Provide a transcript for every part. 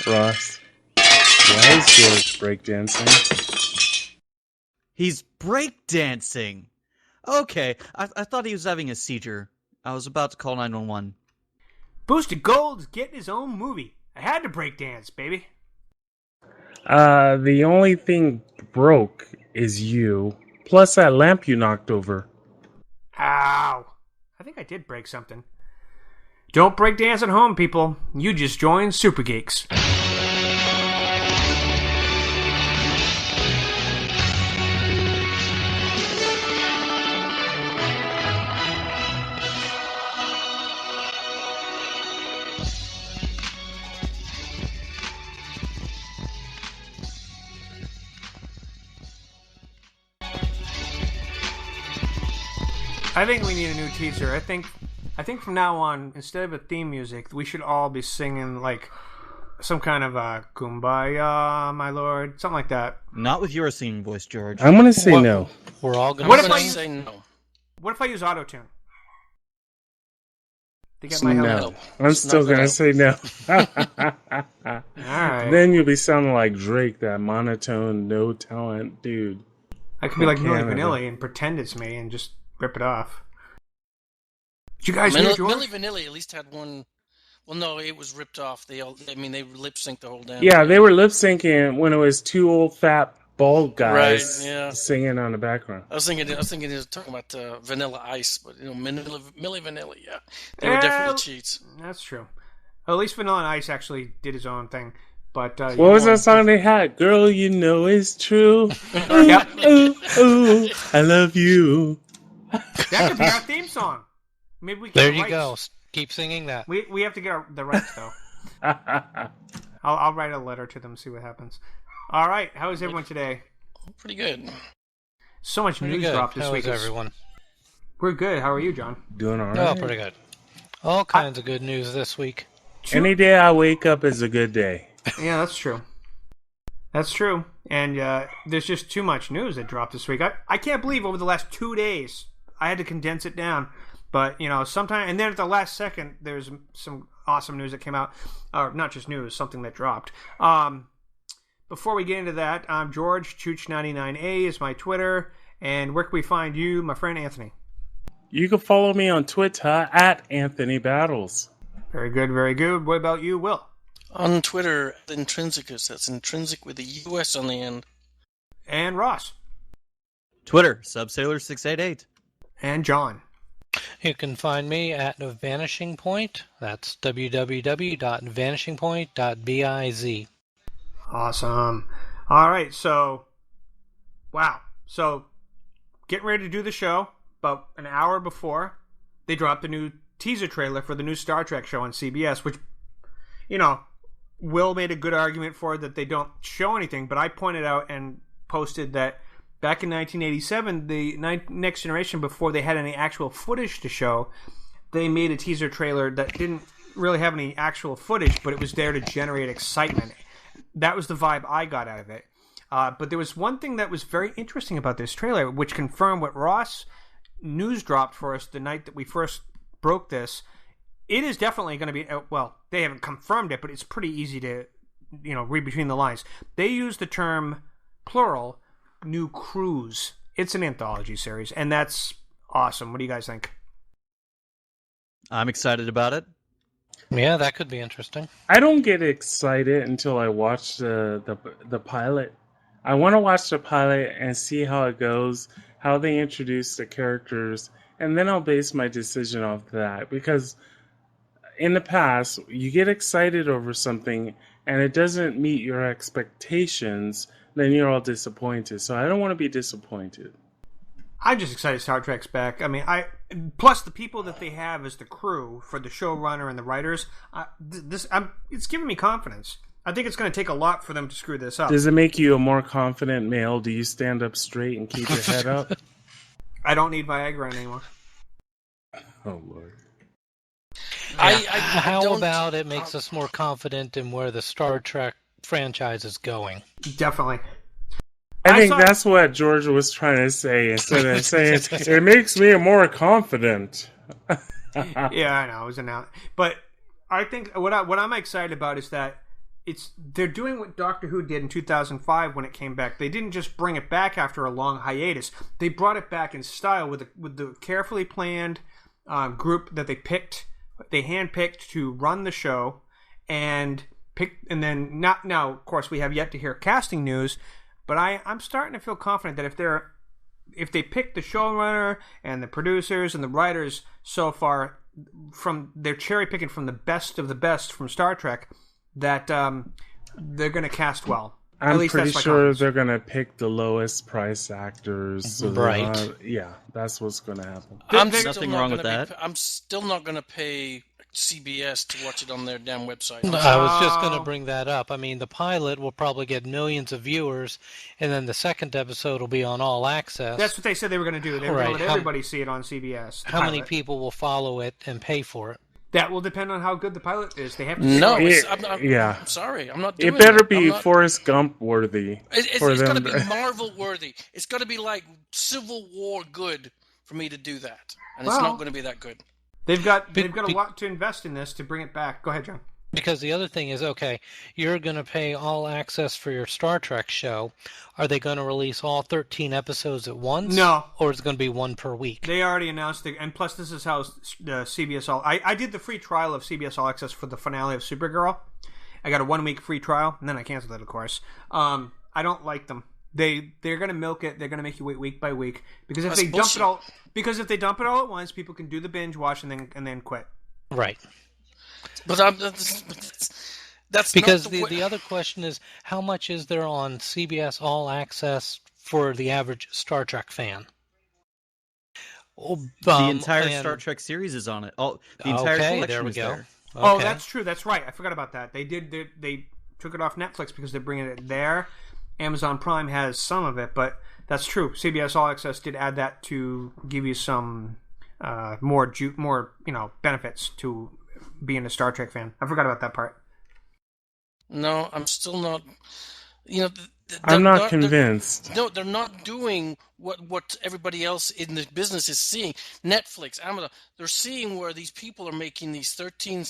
Ross, why is George breakdancing? He's breakdancing. Okay, I thought he was having a seizure. I was about to call 911. Boosted Gold's getting his own movie. I had to break dance, baby. The only thing broke is you. Plus that lamp you knocked over. Ow. I think I did break something. Don't break dance at home, people. You just joined Super Geeks. I think we need a new teaser. I think from now on, instead of a theme music, we should all be singing like some kind of "Kumbaya, my lord," something like that. Not with your singing voice, George. I'm gonna say no. We're all gonna say no. What if I use autotune? To get my help? No. I'm still gonna say no. Alright. Then you'll be sounding like Drake, that monotone, no talent dude. I could be like Milli Vanilli and pretend it's me and just rip it off. Did you guys hear George? Milli Vanilli at least had one. Well, no, it was ripped off. They lip synced the whole damn. Yeah, they were lip syncing when it was two old fat bald guys right, singing on the background. I was thinking he was talking about Vanilla Ice, but Milli Vanilli, yeah, they were definitely cheats. That's true. Well, at least Vanilla Ice actually did his own thing. But what was that song they had? Girl, you know it's true. Yep. Ooh, I love you. That could be our theme song. Maybe we can there you go. Keep singing that. We have to get the rights though. I'll write a letter to them, see what happens. All right, how is everyone today? Pretty good. So much news dropped this week. How is everyone? We're good. How are you, John? Doing all right. Oh, pretty good. All kinds of good news this week. Any day I wake up is a good day. Yeah, that's true. That's true. And there's just too much news that dropped this week. I can't believe over the last 2 days I had to condense it down. But, sometime, and then at the last second, there's some awesome news that came out. Or not just news, something that dropped. Before we get into that, I'm George. Chooch99A is my Twitter. And where can we find you, my friend Anthony? You can follow me on Twitter at Anthony Battles. Very good, very good. What about you, Will? On Twitter, Intrinsicus. That's intrinsic with a US on the end. And Ross? Twitter, Subsailor688. And John? You can find me at Vanishing Point. That's www.vanishingpoint.biz. Awesome. All right, so, wow. So, getting ready to do the show. About an hour before, they dropped the new teaser trailer for the new Star Trek show on CBS, which, Will made a good argument for that they don't show anything, but I pointed out and posted that back in 1987, the Next Generation, before they had any actual footage to show, they made a teaser trailer that didn't really have any actual footage, but it was there to generate excitement. That was the vibe I got out of it. But there was one thing that was very interesting about this trailer, which confirmed what Ross news dropped for us the night that we first broke this. It is definitely going to be, well, they haven't confirmed it, but it's pretty easy to, read between the lines. They use the term, plural, new crews. It's an anthology series, and that's awesome. What do you guys think? I'm excited about it. Yeah, that could be interesting. I don't get excited until I watch the pilot. I want to watch the pilot and see how it goes, how they introduce the characters, and then I'll base my decision off that. Because in the past, you get excited over something and it doesn't meet your expectations, then you're all disappointed. So I don't want to be disappointed. I'm just excited Star Trek's back. I mean, plus the people that they have as the crew for the showrunner and the writers. It's giving me confidence. I think it's going to take a lot for them to screw this up. Does it make you a more confident male? Do you stand up straight and keep your head up? I don't need Viagra anymore. Oh, Lord. How about it makes us more confident in where the Star Trek franchise is going? Definitely. I think that's what George was trying to say instead of saying it makes me more confident. Yeah, I know. It was announced. But I think what I'm excited about is that they're doing what Doctor Who did in 2005 when it came back. They didn't just bring it back after a long hiatus. They brought it back in style with the carefully planned group that they handpicked to run the show, and then not now. Of course, we have yet to hear casting news, but I'm starting to feel confident that if they pick the showrunner and the producers and the writers so far they're cherry picking from the best of the best from Star Trek, that they're going to cast well. I'm pretty sure they're going to pick the lowest price actors. So right. That's what's going to happen. There's nothing wrong with that. I'm still not going to pay CBS to watch it on their damn website. I was just going to bring that up. I mean, the pilot will probably get millions of viewers, and then the second episode will be on All Access. That's what they said they were going to do. They were going to let everybody see it on CBS. How many people will follow it and pay for it? That will depend on how good the pilot is. They have to. No, I'm sorry, I'm not doing it. It better be Forrest Gump worthy. It's got to be Marvel worthy. It's got to be like Civil War good for me to do that, and it's not going to be that good. They've got a lot to invest in this to bring it back. Go ahead, John. Because the other thing is, okay, you're going to pay All Access for your Star Trek show. Are they going to release all 13 episodes at once? No. Or is it going to be one per week? They already announced it, and plus this is how CBS All... I did the free trial of CBS All Access for the finale of Supergirl. I got a 1-week free trial, and then I canceled it, of course. I don't like them. They're going to milk it. They're going to make you wait week by week. Because if they dump it all at once, people can do the binge watch and then quit. Right. But that's because not the other question is, how much is there on CBS All Access for the average Star Trek fan? The entire Star Trek series is on it. The entire collection there we is go. there. Okay. Oh, Okay. that's true. That's right. I forgot about that. They took it off Netflix because they're bringing it there. Amazon Prime has some of it, but that's true. CBS All Access did add that to give you some more benefits to being a Star Trek fan. I forgot about that part. No, I'm still not. I'm not convinced. No, they're not doing what everybody else in the business is seeing. Netflix, Amazon, they're seeing where these people are making these 13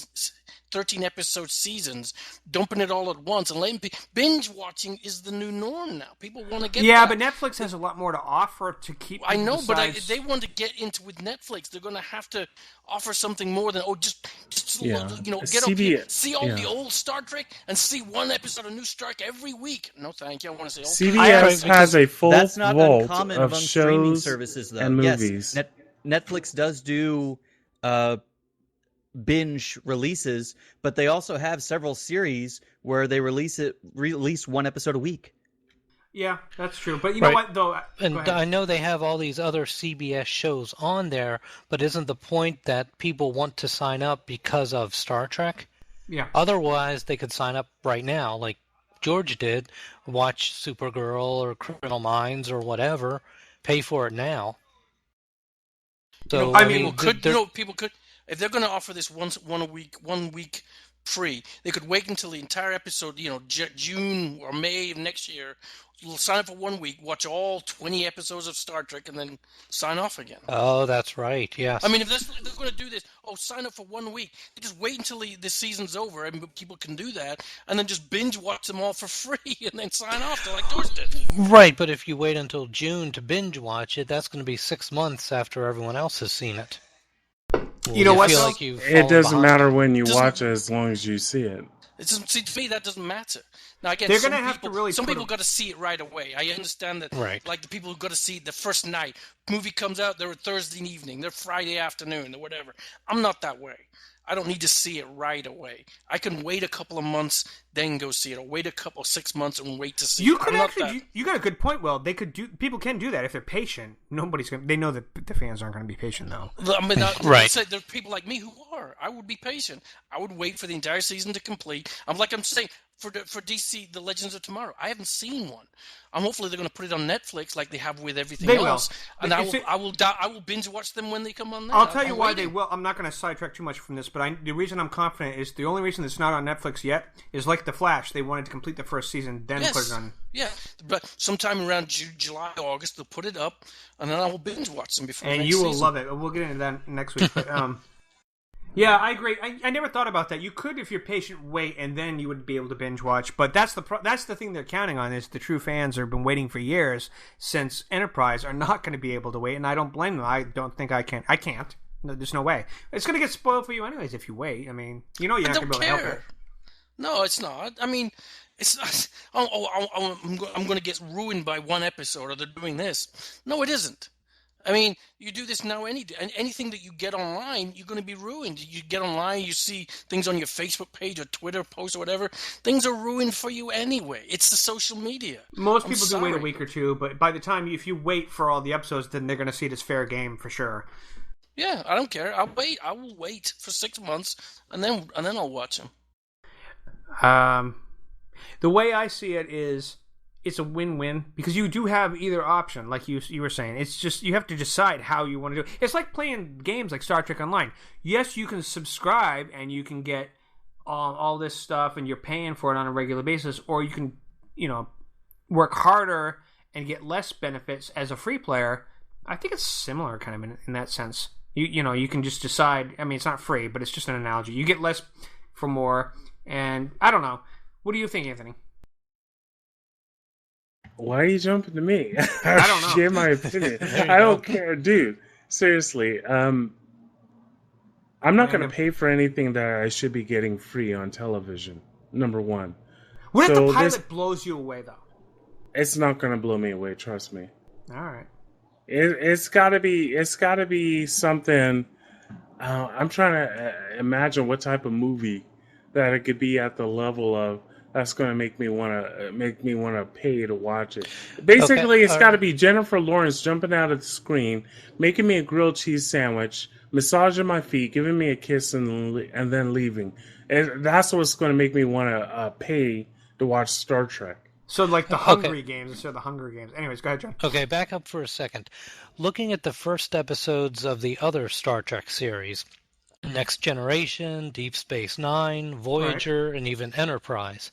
episode seasons, dumping it all at once, and letting binge watching is the new norm now. People want to get but Netflix has a lot more to offer to keep. I know, besides... but they want to get into with Netflix. They're going to have to offer something more than get up here, see all the old Star Trek, and see one episode of new Star Trek every week. No, thank you. I want to say CBS has a full That's not vault uncommon of among streaming shows services, though. and movies. Yes, Netflix does do binge releases, but they also have several series where they release one episode a week. Yeah, that's true. But you know what, though? And I know they have all these other CBS shows on there, but isn't the point that people want to sign up because of Star Trek? Yeah. Otherwise, they could sign up right now, like George did, watch Supergirl or Criminal Minds or whatever, pay for it now. So people could, if they're going to offer this one week free, they could wait until the entire episode, June or May of next year. You'll sign up for 1 week, watch all 20 episodes of Star Trek, and then sign off again. Oh, that's right. Yes. I mean, if they're going to do this, sign up for 1 week. They just wait until the season's over, and people can do that, and then just binge watch them all for free, and then sign off like George did. Right, but if you wait until June to binge watch it, that's going to be 6 months after everyone else has seen it. You know what? It doesn't matter when you watch it as long as you see it. To me, that doesn't matter. Now, again, they're going to have to really. Some people got to see it right away. I understand that. Right. Like the people who got to see it the first night, movie comes out, they're Thursday evening, they're Friday afternoon, or whatever. I'm not that way. I don't need to see it right away. I can wait a couple of months, then go see it, or wait 6 months and wait to see it. You could actually. You got a good point. Well, they could do. People can do that if they're patient. Nobody's going. They know that the fans aren't going to be patient, though. I mean, right. There's people like me who are. I would be patient. I would wait for the entire season to complete. I'm saying. For DC, The Legends of Tomorrow, I haven't seen one. Hopefully they're going to put it on Netflix like they have with everything else. And I will binge watch them when they come on there. I'll tell you why they will. I'm not going to sidetrack too much from this, but the reason I'm confident is the only reason it's not on Netflix yet is like The Flash. They wanted to complete the first season, then put it on. Yeah, but sometime around July, August, they'll put it up, and then I will binge watch them before. And you will love it. We'll get into that next week. But Yeah, I agree. I never thought about that. You could, if you're patient, wait, and then you would be able to binge watch. But that's the thing they're counting on, is the true fans have been waiting for years since Enterprise are not going to be able to wait, and I don't blame them. I don't think I can. I can't. No, there's no way. It's going to get spoiled for you anyways if you wait. I mean, you're not going to be able to help it. No, it's not. I mean, it's not. I'm going to get ruined by one episode, or they're doing this. No, it isn't. I mean, you do this now. Anything that you get online, you're going to be ruined. You get online, you see things on your Facebook page or Twitter post or whatever. Things are ruined for you anyway. It's the social media. Most people do wait a week or two, but by the time if you wait for all the episodes, then they're going to see it as fair game for sure. Yeah, I don't care. I'll wait. I will wait for 6 months, and then I'll watch them. The way I see it is, it's a win-win, because you do have either option, like you were saying. It's just you have to decide how you want to do it. It's like playing games like Star Trek Online. Yes, you can subscribe and you can get all this stuff, and you're paying for it on a regular basis, or you can, work harder and get less benefits as a free player. I think it's similar kind of in that sense. You can just decide. I mean, it's not free, but it's just an analogy. You get less for more, and I don't know. What do you think, Anthony? Why are you jumping to me? I don't know. Share my opinion. I don't care, dude. Seriously, I'm not going to pay for anything that I should be getting free on television. Number one. What if the pilot blows you away, though? It's not going to blow me away. Trust me. All right. It's got to be something. I'm trying to imagine what type of movie that it could be at the level of. That's going to make me want to pay to watch it. Basically, it's got to be Jennifer Lawrence jumping out of the screen, making me a grilled cheese sandwich, massaging my feet, giving me a kiss, and then leaving. And that's what's going to make me want to pay to watch Star Trek. So, like the Hungry Games instead of the Hunger Games. Anyways, go ahead, John. Okay, back up for a second. Looking at the first episodes of the other Star Trek series, Next Generation, Deep Space Nine, Voyager, and even Enterprise,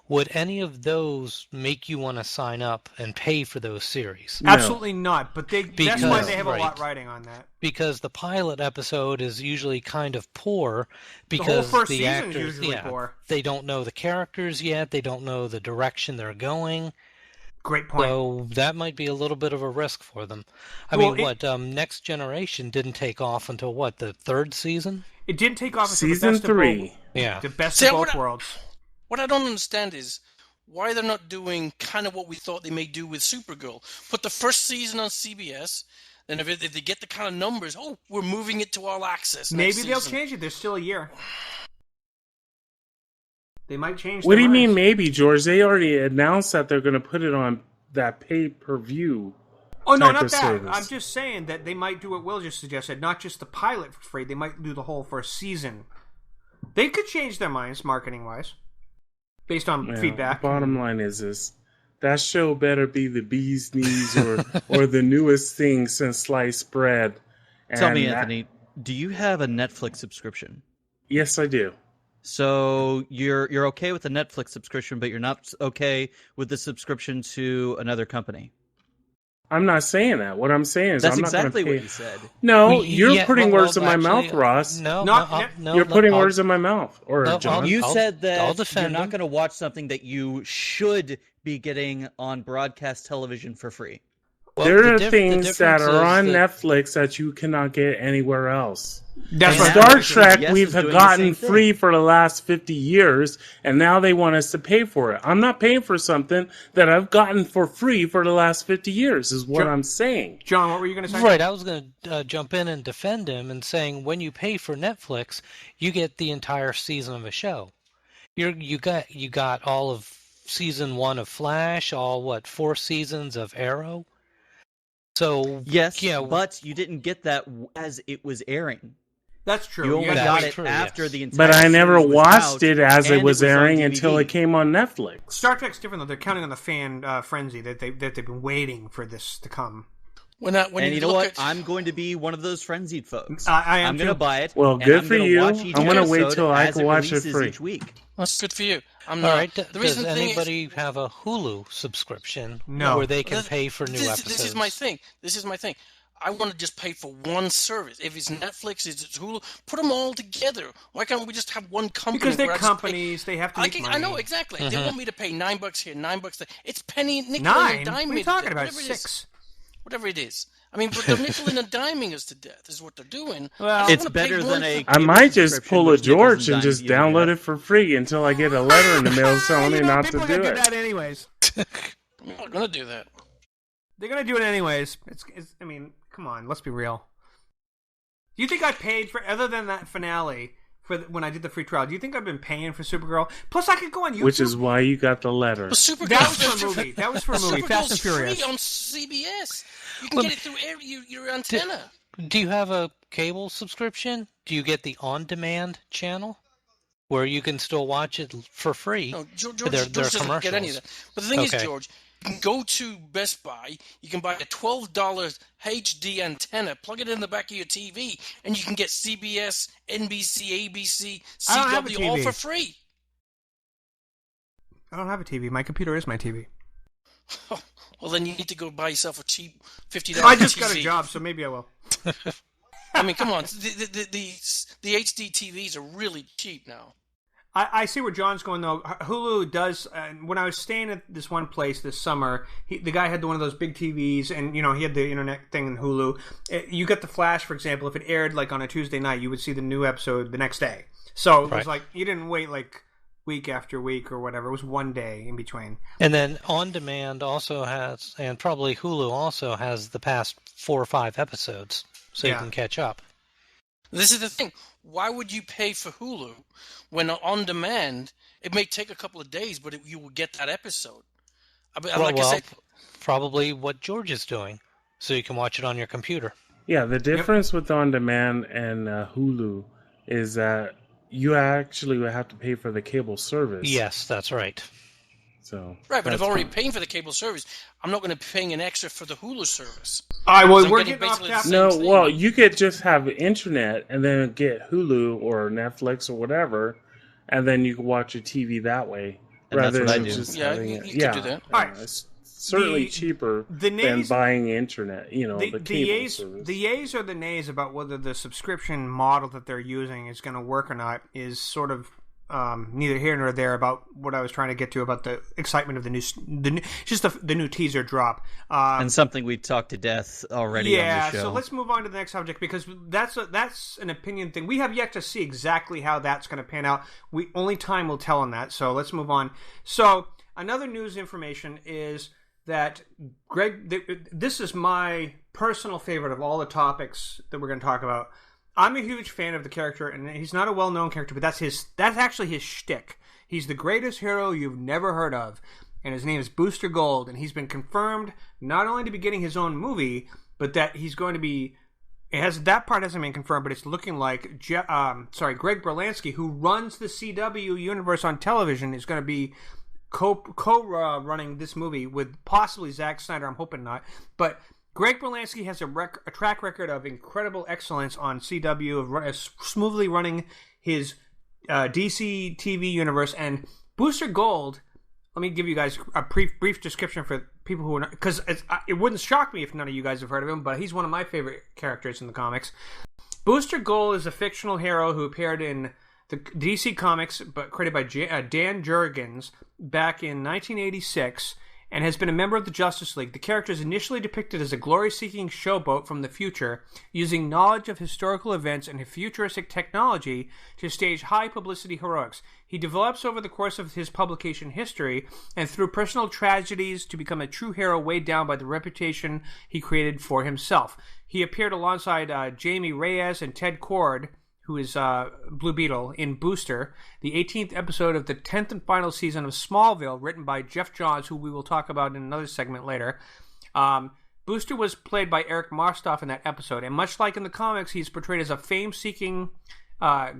would any of those make you want to sign up and pay for those series? No. Absolutely not, but that's why they have a lot riding on that. Because the pilot episode is usually kind of poor, because the whole first the season actors, is usually poor. They don't know the characters yet, they don't know the direction they're going. Great point. So that might be a little bit of a risk for them. Next Generation didn't take off until the third season? It didn't take off until season 3. The best of both worlds. What I don't understand is why they're not doing kind of what we thought they may do with Supergirl. Put the first season on CBS, then if they get the kind of numbers, we're moving it to All Access. Maybe they'll change it. There's still a year. They might change. What do you mean, maybe, George? They already announced that they're going to put it on that pay-per-view. Oh, no, not that. Service. I'm just saying that they might do what Will just suggested, not just the pilot for free. They might do the whole first season. They could change their minds, marketing-wise, based on feedback. The bottom line is this. That show better be the bee's knees or the newest thing since sliced bread. And tell me, Anthony, do you have a Netflix subscription? Yes, I do. So you're okay with the Netflix subscription, but you're not okay with the subscription to another company? I'm not saying that. What I'm saying is that's I'm exactly not what you said. No, you're putting words in my mouth, Ross. No, you're putting words in my mouth. Or John. You said that you're not going to watch something that you should be getting on broadcast television for free. Well, there are things that are on Netflix that you cannot get anywhere else. Star Trek, we've gotten free for the last 50 years, and now they want us to pay for it. I'm not paying for something that I've gotten for free for the last 50 years, is what I'm saying. John, what were you going to say? Right, I was going to jump in and defend him and saying when you pay for Netflix, you get the entire season of a show. You got all of season 1 of Flash, 4 seasons of Arrow. So yes, but you didn't get that as it was airing. That's true. You only got it after the entire. But I never watched it as it was airing until it came on Netflix. Star Trek's different though. They're counting on the fan frenzy that they've been waiting for this to come. When you know what? I'm going to be one of those frenzied folks. I'm going to buy it. Well, good for you. I'm going to wait till I can watch it free. Each week. That's good for you. All right. Does anybody have a Hulu subscription? No. Where they can pay for new episodes? This is my thing. I want to just pay for one service. If it's Netflix, if it's Hulu, put them all together. Why can't we just have one company? Because they're companies, they have to make money. I know, exactly. They want me to pay $9 here, $9 there. It's penny, nickel, $9? and dime. What are you talking about? $6. Whatever it is. I mean, but they're nickel and diming us to death is what they're doing. Well, it's better than a. I might just pull a George and just download it for free until I get a letter in the mail telling me not to do it. People are going to do that anyways. I'm not going to do that. They're going to do it anyways. It's. I mean, come on, let's be real. Do you think I paid for, other than that finale, when I did the free trial, do you think I've been paying for Supergirl? Plus, I could go on YouTube. Which is why you got the letter. Well, Supergirl, that was for a movie. That was for a movie. Fast and Furious. Free on CBS. You can get it through your antenna. Do you have a cable subscription? Do you get the on-demand channel where you can still watch it for free? No, George They're doesn't get any of that. But the thing is, George, you can go to Best Buy, you can buy a $12 HD antenna, plug it in the back of your TV, and you can get CBS, NBC, ABC, CW all for free. I don't have a TV. My computer is my TV. Well, then you need to go buy yourself a cheap $50 I just TV. got a job, so maybe I will. I mean, come on. The HD TVs are really cheap now. I see where John's going, though. Hulu does... when I was staying at this one place this summer, the guy had one of those big TVs, and, you know, he had the internet thing in Hulu. You get The Flash, for example. If it aired, like, on a Tuesday night, you would see the new episode the next day. So it was like, you didn't wait, like, week after week or whatever. It was one day in between. And then On Demand also has, and probably Hulu also has the past 4 or 5 episodes, so you can catch up. This is the thing. Why would you pay for Hulu when On Demand, it may take a couple of days, but you will get that episode? I said, probably what George is doing, so you can watch it on your computer. Yeah, the difference with On Demand and Hulu is that you actually would have to pay for the cable service. Yes, that's right. So right, but if I'm already paying for the cable service, I'm not going to be paying an extra for the Hulu service. We're getting off that. No, well, you could just have internet and then get Hulu or Netflix or whatever, and then you can watch your TV that way. And rather that's what than I do. just Yeah, having you it. could do that. All right. It's certainly cheaper than buying internet, the cable service. The yays or the nays about whether the subscription model that they're using is going to work or not is sort of neither here nor there about what I was trying to get to about the excitement of the new teaser drop. And something we talked to death already on the show. So let's move on to the next subject because that's an opinion thing. We have yet to see exactly how that's going to pan out. Only time will tell on that. So let's move on. So another news information is that this is my personal favorite of all the topics that we're going to talk about. I'm a huge fan of the character, and he's not a well-known character, but that's actually his shtick. He's the greatest hero you've never heard of, and his name is Booster Gold, and he's been confirmed not only to be getting his own movie, but that he's going to be... that part hasn't been confirmed, but it's looking like Greg Berlanski, who runs the CW universe on television, is going to be co-running this movie with possibly Zack Snyder. I'm hoping not, but Greg Berlanski has a track record of incredible excellence on CW, of smoothly running his DC TV universe. And Booster Gold, let me give you guys a brief description for people who are not, because it wouldn't shock me if none of you guys have heard of him, but he's one of my favorite characters in the comics. Booster Gold is a fictional hero who appeared in the DC Comics, but created by Dan Jurgens back in 1986, and has been a member of the Justice League. The character is initially depicted as a glory-seeking showboat from the future, using knowledge of historical events and futuristic technology to stage high-publicity heroics. He develops over the course of his publication history, and through personal tragedies, to become a true hero weighed down by the reputation he created for himself. He appeared alongside Jamie Reyes and Ted Kord, who is Blue Beetle, in Booster, the 18th episode of the 10th and final season of Smallville, written by Jeff Johns, who we will talk about in another segment later. Booster was played by Eric Marstoff in that episode, and much like in the comics, he's portrayed as a fame-seeking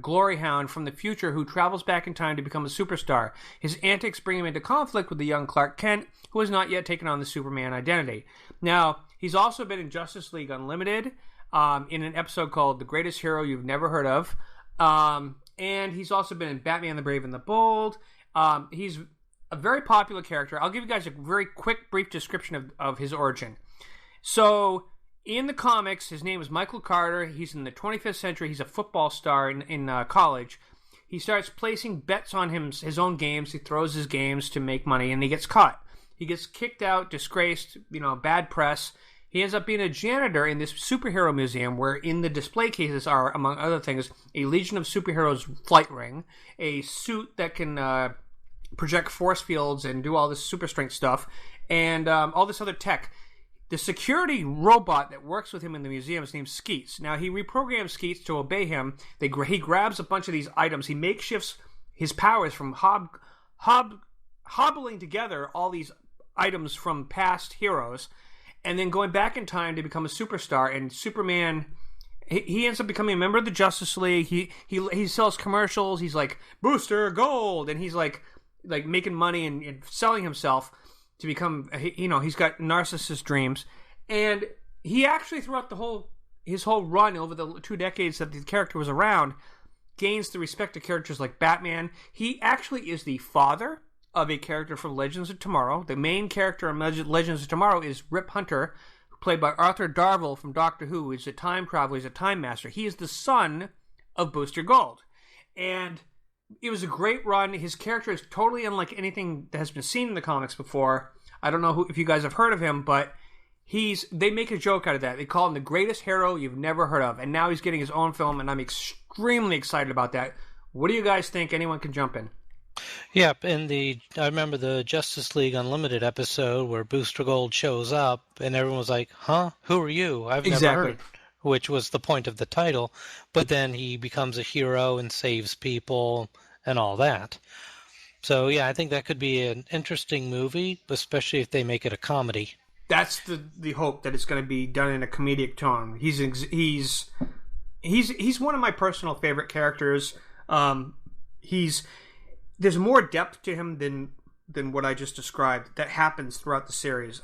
glory hound from the future who travels back in time to become a superstar. His antics bring him into conflict with the young Clark Kent, who has not yet taken on the Superman identity. Now, he's also been in Justice League Unlimited, in an episode called The Greatest Hero You've Never Heard of. And he's also been in Batman the Brave and the Bold. He's a very popular character. I'll give you guys a very quick, brief description of his origin. So, in the comics, his name is Michael Carter. He's in the 25th century. He's a football star in college. He starts placing bets on his own games. He throws his games to make money, and he gets caught. He gets kicked out, disgraced, bad press. He ends up being a janitor in this superhero museum where in the display cases are, among other things, a Legion of Superheroes flight ring, a suit that can project force fields and do all this super strength stuff, and all this other tech. The security robot that works with him in the museum is named Skeets. Now, he reprograms Skeets to obey him. He grabs a bunch of these items. He makeshifts his powers from hobbling together all these items from past heroes, and then going back in time to become a superstar. And Superman, he ends up becoming a member of the Justice League. He sells commercials. He's like Booster Gold, and he's like making money and selling himself to become, he's got narcissist dreams. And he actually, throughout his whole run over the 2 decades that the character was around, gains the respect of characters like Batman. He actually is the father of a character from Legends of Tomorrow. The main character in Legends of Tomorrow is Rip Hunter, played by Arthur Darvill from Doctor Who. He's a time traveler. He's a time master. He is the son of Booster Gold. And it was a great run. His character is totally unlike anything that has been seen in the comics before. I don't know if you guys have heard of him, but they make a joke out of that. They call him the greatest hero you've never heard of. And now he's getting his own film, and I'm extremely excited about that. What do you guys think? Anyone can jump in. Yeah, I remember the Justice League Unlimited episode where Booster Gold shows up, and everyone was like, huh? Who are you? I've never heard. Which was the point of the title. But then he becomes a hero and saves people and all that. So, yeah, I think that could be an interesting movie, especially if they make it a comedy. That's the hope, that it's going to be done in a comedic tone. He's one of my personal favorite characters. There's more depth to him than what I just described that happens throughout the series.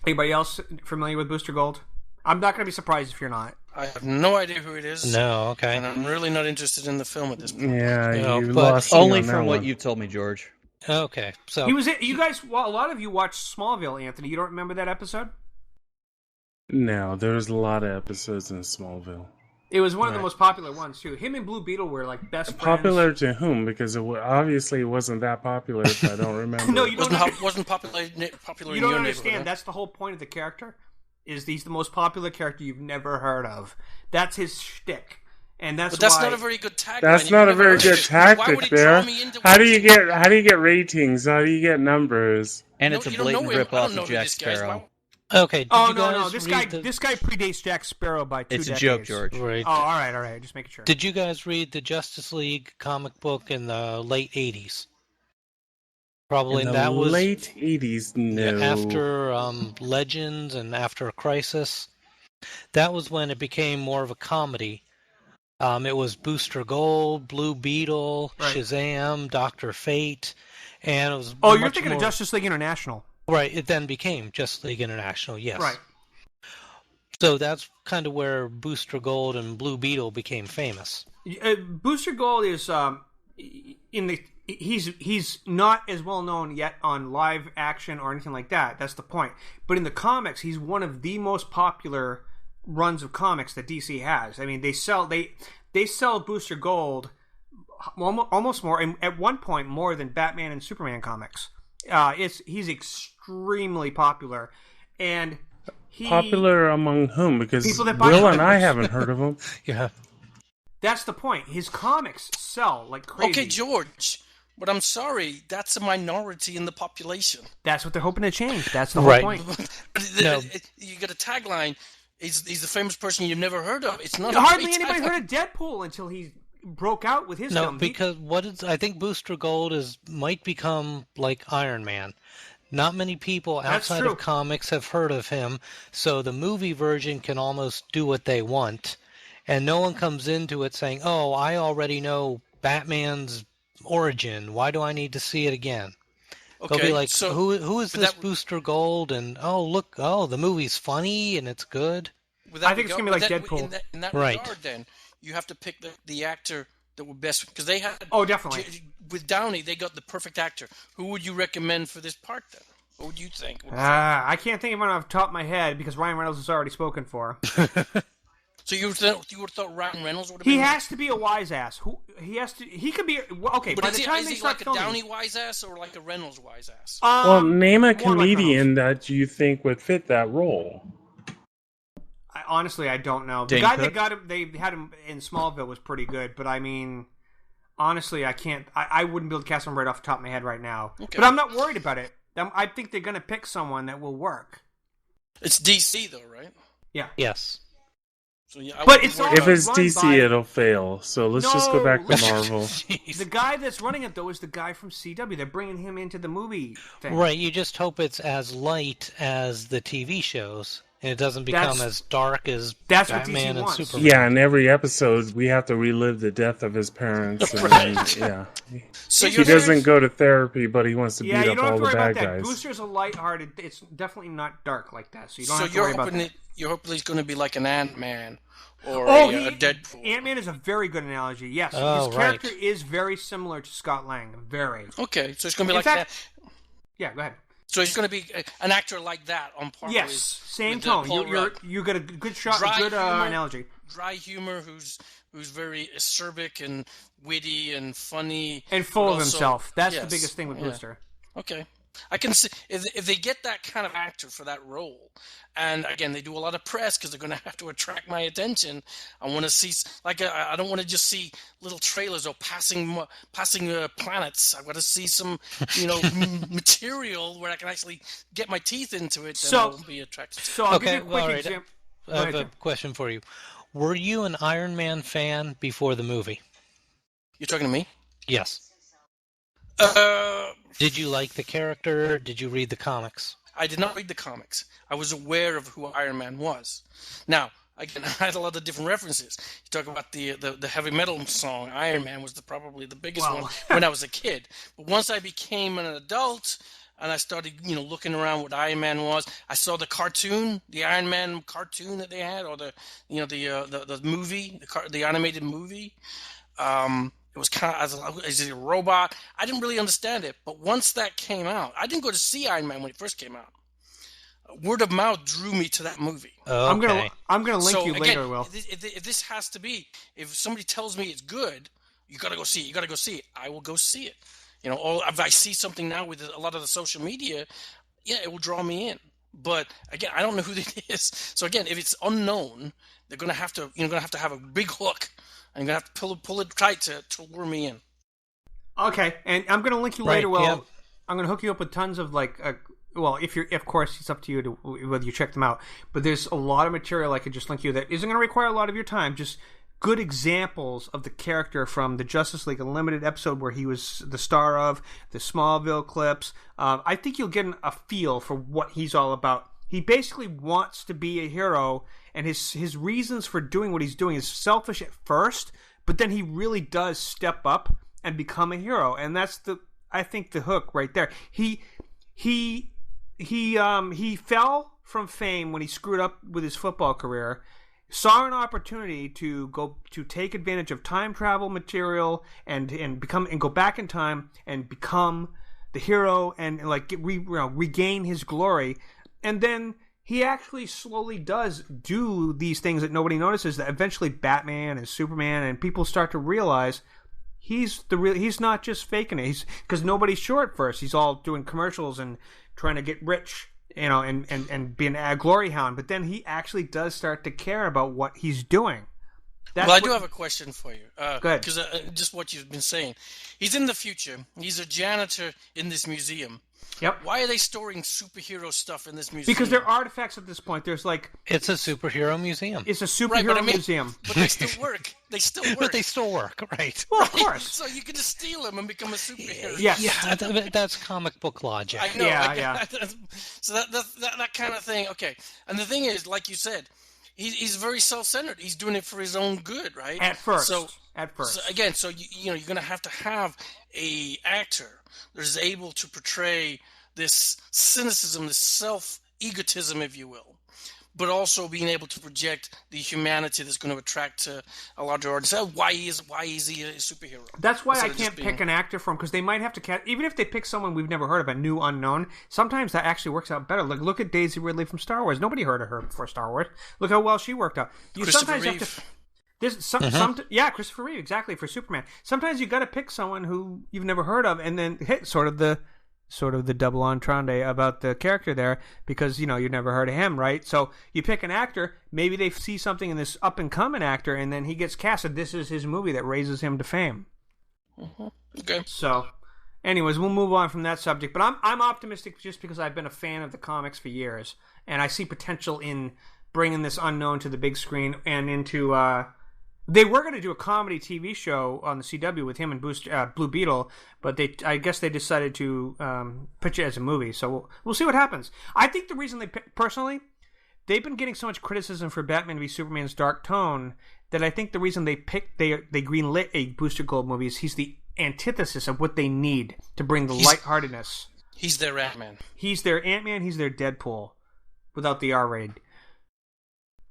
Anybody else familiar with Booster Gold? I'm not going to be surprised if you're not. I have no idea who it is. No, okay. And I'm really not interested in the film at this point. Yeah, you but lost only me on from that what one. you told me, George. Okay, so... You guys, well, a lot of you watched Smallville, Anthony. You don't remember that episode? No, there was a lot of episodes in Smallville. It was one of the most popular ones, too. Him and Blue Beetle were like best friends. Popular to whom? Because obviously it wasn't that popular, if I don't remember. No, you don't. Wasn't popular You in your don't understand. neighborhood, huh? That's the whole point of the character. Is he's the most popular character you've never heard of. That's his shtick. And that's But that's why... not a very good tagline. That's not a very good Why tactic would he there. draw me into How do you watching- get ratings? How do you get numbers? And No, it's a you don't know blatant him. I rip-off don't know of who Jack this guy is. Sparrow. Okay, did Oh, you no, guys this read guy this guy predates Jack Sparrow by 2 It's decades. a joke, George. Right. Oh, all right. Just making sure. Did you guys read the Justice League comic book in the late 80s? Probably In the that was late 80s, no. after Legends and after Crisis. That was when it became more of a comedy. It was Booster Gold, Blue Beetle, Right. Shazam, Dr. Fate, and it was Oh, you're much thinking more... of Justice League International. Right, it then became Justice League International, yes. Right. So that's kind of where Booster Gold and Blue Beetle became famous. Booster Gold is he's not as well known yet on live action or anything like that. That's the point. But in the comics, he's one of the most popular runs of comics that DC has. I mean, they sell Booster Gold almost more, and at one point more than Batman and Superman comics. He's extremely popular, and Popular among whom? Because People that buy Will and I comics. haven't heard of him. Yeah. that's the point. His comics sell like crazy. Okay, George, but I'm sorry, that's a minority in the population. That's what they're hoping to change. That's the whole Right. point. No. You got a tagline. He's the famous person you've never heard of. It's not Hardly a great anybody tagline. heard of Deadpool until he broke out with his No, film. because I think Booster Gold might become like Iron Man. Not many people That's outside true. of comics have heard of him, so the movie version can almost do what they want, and no one comes into it saying, "Oh, I already know Batman's origin. Why do I need to see it again?" They'll be like, so "Who is but this that- Booster Gold?" And the movie's funny and it's good. with that I think it's gonna be like Deadpool. In that Right. regard, then you have to pick the actor that would best, because they had. Oh, definitely. With Downey, they got the perfect actor. Who would you recommend for this part then? What would you think? I can't think of one off the top of my head because Ryan Reynolds is already spoken for. So you would have thought Ryan Reynolds would have He been... has to be a wise ass. He could be... Okay, But by is the he, time is they he start like a filming... Downey wise ass or like a Reynolds wise ass? Well, name a more like comedian that you think would fit that role. Honestly, I don't know. The Dane guy Cook? that got him, they had him in Smallville was pretty good, but I mean, honestly, I can't. I wouldn't be able to cast him right off the top of my head right now. Okay. But I'm not worried about it. I think they're going to pick someone that will work. It's DC though, right? Yeah. Yes. So yeah, But it's all- If it's run DC, by- it'll fail. So let's just go back to No. Marvel. Jeez. The guy that's running it though is the guy from CW. They're bringing him into the movie thing. Right, you just hope it's as light as the TV shows, and it doesn't become That's- as dark as that's what DC Batman and wants. Superman. Yeah, in every episode, we have to relive the death of his parents. And, yeah, So he doesn't go to therapy, but he wants to Yeah, beat you up don't have all to the worry about bad that. guys. Booster's a lighthearted. It's definitely not dark like that, so you don't So have to you're worry about hoping that. you're hoping he's going to be like an Ant-Man or Oh, a Deadpool. Ant-Man is a very good analogy. Yes, Oh, his right. character is very similar to Scott Lang. Very. Okay, so it's going to be In like fact- that. Yeah, go ahead. So he's going to be an actor like that on par Yes, with same with, tone. Paul Rudd. You got a good shot, Dry good humor. analogy. Dry humor, who's very acerbic and witty and funny And full but of also- himself. That's the yes, biggest thing with yeah. Booster. Okay, I can see if they get that kind of actor for that role, and again they do a lot of press because they're going to have to attract my attention. I want to see I don't want to just see little trailers or passing planets. I want to see some material where I can actually get my teeth into it. So- and I'll be attracted. To it. So I'll Okay, give you a quick all right. example. I have a question for you. Were you an Iron Man fan before the movie? You're talking to me? Yes. Uh, Did you like the character? Did you read the comics? I did not read the comics. I was aware of who Iron Man was. Now, again, I had a lot of different references. You talk about the heavy metal song. Iron Man was probably the biggest Wow. one when I was a kid. But once I became an adult and I started, looking around what Iron Man was, I saw the cartoon, the Iron Man cartoon that they had, or the movie, the animated movie. It was kind of, is it a robot? I didn't really understand it. But once that came out, I didn't go to see Iron Man when it first came out. Word of mouth drew me to that movie. Okay. I'm gonna link So you again, later, Will. if this has to be, if somebody tells me it's good, you gotta go see it. You gotta go see it. I will go see it. Or if I see something now with a lot of the social media, yeah, it will draw me in. But again, I don't know who it is. So again, if it's unknown, they're gonna have to, have a big hook. I'm gonna have to pull it tight to lure me in. Okay, and I'm gonna link you Right, later. Will yeah. I'm gonna hook you up with tons of well, if you're, of course, it's up to you to whether you check them out. But there's a lot of material I could just link you that isn't going to require a lot of your time. Just good examples of the character from the Justice League Unlimited episode where he was the star of, the Smallville clips. I think you'll get a feel for what he's all about. He basically wants to be a hero, and his reasons for doing what he's doing is selfish at first, but then he really does step up and become a hero, and that's I think the hook right there. He fell from fame when he screwed up with his football career, saw an opportunity to take advantage of time travel material and go back in time and become the hero and regain his glory. And then he actually slowly does do these things that nobody notices, that eventually Batman and Superman and people start to realize he's not just faking it. Because nobody's sure at first. He's all doing commercials and trying to get rich, and being a glory hound. But then he actually does start to care about what he's doing. I do have a question for you. Go ahead. Because just what you've been saying. He's in the future. He's a janitor in this museum. Yep. Why are they storing superhero stuff in this museum? Because they're artifacts at this point. There's It's a superhero museum. it's a superhero museum. But they still work. They still work. But they still work, right? Well, of course. So you can just steal them and become a superhero. Yes. Yeah, that's comic book logic. I know. Yeah. So that kind of thing. Okay. And the thing is, like you said, he's very self-centered. He's doing it for his own good, right? At first. So again, you're going to have a actor that is able to portray this cynicism, this self-egotism, if you will. but also being able to project the humanity that's going to attract a larger audience. Why is he a superhero? That's why Instead I of can't just being- pick an actor from, because they might have to cast, even if they pick someone we've never heard of, a new unknown, sometimes that actually works out better. Like, look at Daisy Ridley from Star Wars. Nobody heard of her before Star Wars. Look how well she worked out. You Christopher sometimes Reeve. have to. Christopher Reeve, exactly, for Superman. Sometimes you got to pick someone who you've never heard of, and then hit sort of the double entendre about the character there, because you've never heard of him, right? So you pick an actor, maybe they see something in this up and coming actor, and then he gets casted. This is his movie that raises him to fame. Okay. So, anyways, we'll move on from that subject. But I'm optimistic just because I've been a fan of the comics for years, and I see potential in bringing this unknown to the big screen and into. They were going to do a comedy TV show on the CW with him and Blue Beetle, but I guess they decided to pitch it as a movie. So we'll see what happens. I think the reason personally, they've been getting so much criticism for Batman v Superman's dark tone that I think the reason they greenlit a Booster Gold movie is he's the antithesis of what they need to bring the lightheartedness. He's their Ant-Man. He's their Ant-Man. He's their Deadpool, without the R-rated.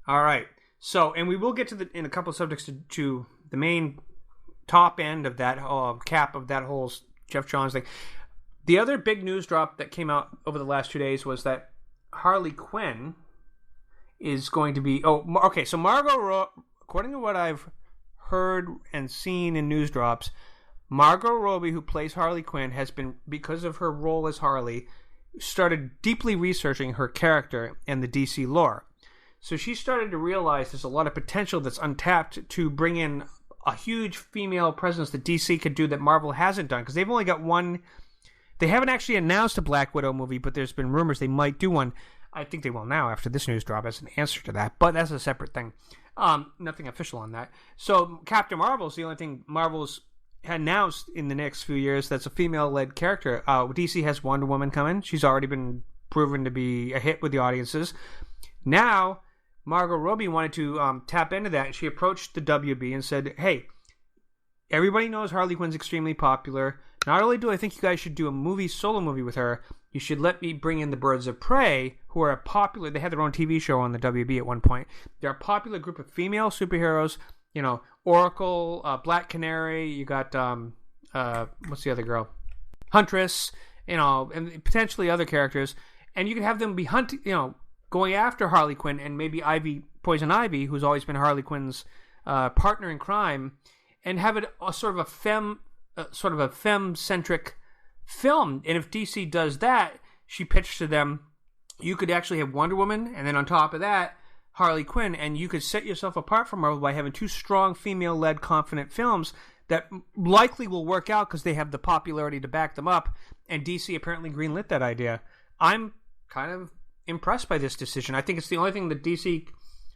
All right. So, and we will get to in a couple of subjects to the main top end of that cap of that whole Jeff Johns thing. The other big news drop that came out over the last 2 days was that Harley Quinn is going to be. Oh, okay. So Margot, according to what I've heard and seen in news drops, Margot Robbie, who plays Harley Quinn, has been, because of her role as Harley, started deeply researching her character and the DC lore. So she started to realize there's a lot of potential that's untapped to bring in a huge female presence that DC could do that Marvel hasn't done. Because they've only got one. They haven't actually announced a Black Widow movie, but there's been rumors they might do one. I think they will now after this news drop as an answer to that. But that's a separate thing. Nothing official on that. So Captain Marvel's the only thing Marvel's announced in the next few years that's a female-led character. DC has Wonder Woman coming. She's already been proven to be a hit with the audiences. Now Margot Robbie wanted to tap into that, and she approached the WB and said, hey, everybody knows Harley Quinn's extremely popular. Not only do I think you guys should do a solo movie with her, you should let me bring in the Birds of Prey, who are popular. They had their own TV show on the WB at one point. They're a popular group of female superheroes. Oracle, Black Canary, you got, what's the other girl? Huntress, and potentially other characters. And you could have them be hunting, going after Harley Quinn, and maybe Poison Ivy, who's always been Harley Quinn's partner in crime, and have it a sort of a femme-centric film. And if DC does that, she pitched to them, you could actually have Wonder Woman, and then on top of that, Harley Quinn, and you could set yourself apart from Marvel by having two strong female-led, confident films that likely will work out because they have the popularity to back them up. And DC apparently greenlit that idea. I'm kind of impressed by this decision. I think it's the only thing that DC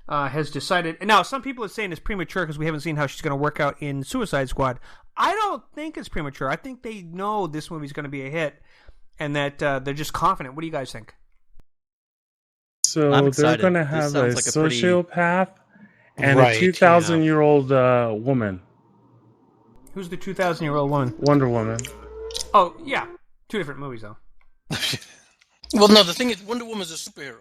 has decided. And now, some people are saying it's premature because we haven't seen how she's going to work out in Suicide Squad. I don't think it's premature. I think they know this movie's going to be a hit, and that they're just confident. What do you guys think? So I'm they're excited. going to This have sounds a like a pretty- sociopath and Right, a 2,000-year-old woman, Who's the 2,000-year-old woman? Wonder Woman. Oh, yeah. Two different movies, though. Well, no, the thing is, Wonder Woman's a superhero.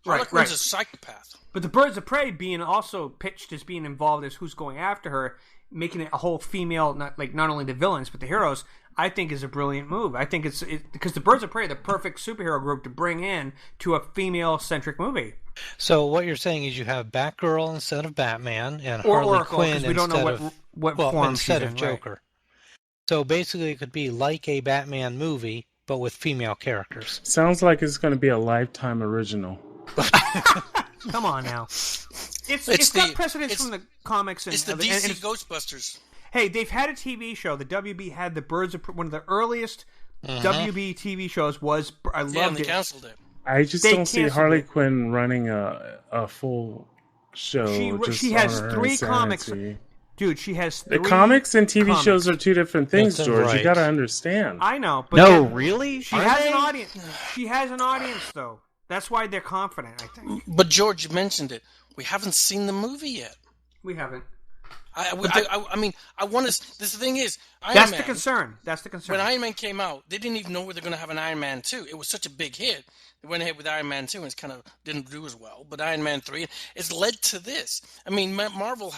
Harley Right, Quinn's right. a psychopath. But the Birds of Prey being also pitched as being involved as who's going after her, making it a whole female, not only the villains, but the heroes, I think is a brilliant move. I think it's because the Birds of Prey are the perfect superhero group to bring in to a female-centric movie. So what you're saying is you have Batgirl instead of Batman, and Or Harley Oracle, Quinn 'cause we don't know instead what of form instead she's of in, right. Joker. So basically, it could be like a Batman movie, but with female characters. Sounds like it's going to be a Lifetime original. Come on now. It's got precedence from the comics. And It's the other- DC and it's- Ghostbusters. Hey, they've had a TV show. The WB had the Birds of Prey. One of the earliest WB TV shows was. I Yeah, and loved they it. canceled it. I just They don't see canceled Harley it. Quinn running a full show. She just has on her 3 comics. insanity. Dude, she has The 3 comics and TV comics. shows are two different things, That's George. right. You got to understand. I know, but No, yet really? she Are has they? an audience. She has an audience, though. That's why they're confident. I think But George, you mentioned it. We haven't seen the movie yet. we haven't. I mean, I want to. This thing is, Iron That's Man, the concern. That's the concern. when Iron Man came out, they didn't even know where they're going to have an Iron Man 2. It was such a big hit. They went ahead with Iron Man 2 and it's kind of didn't do as well. But Iron Man 3, it's led to this. I mean, Marvel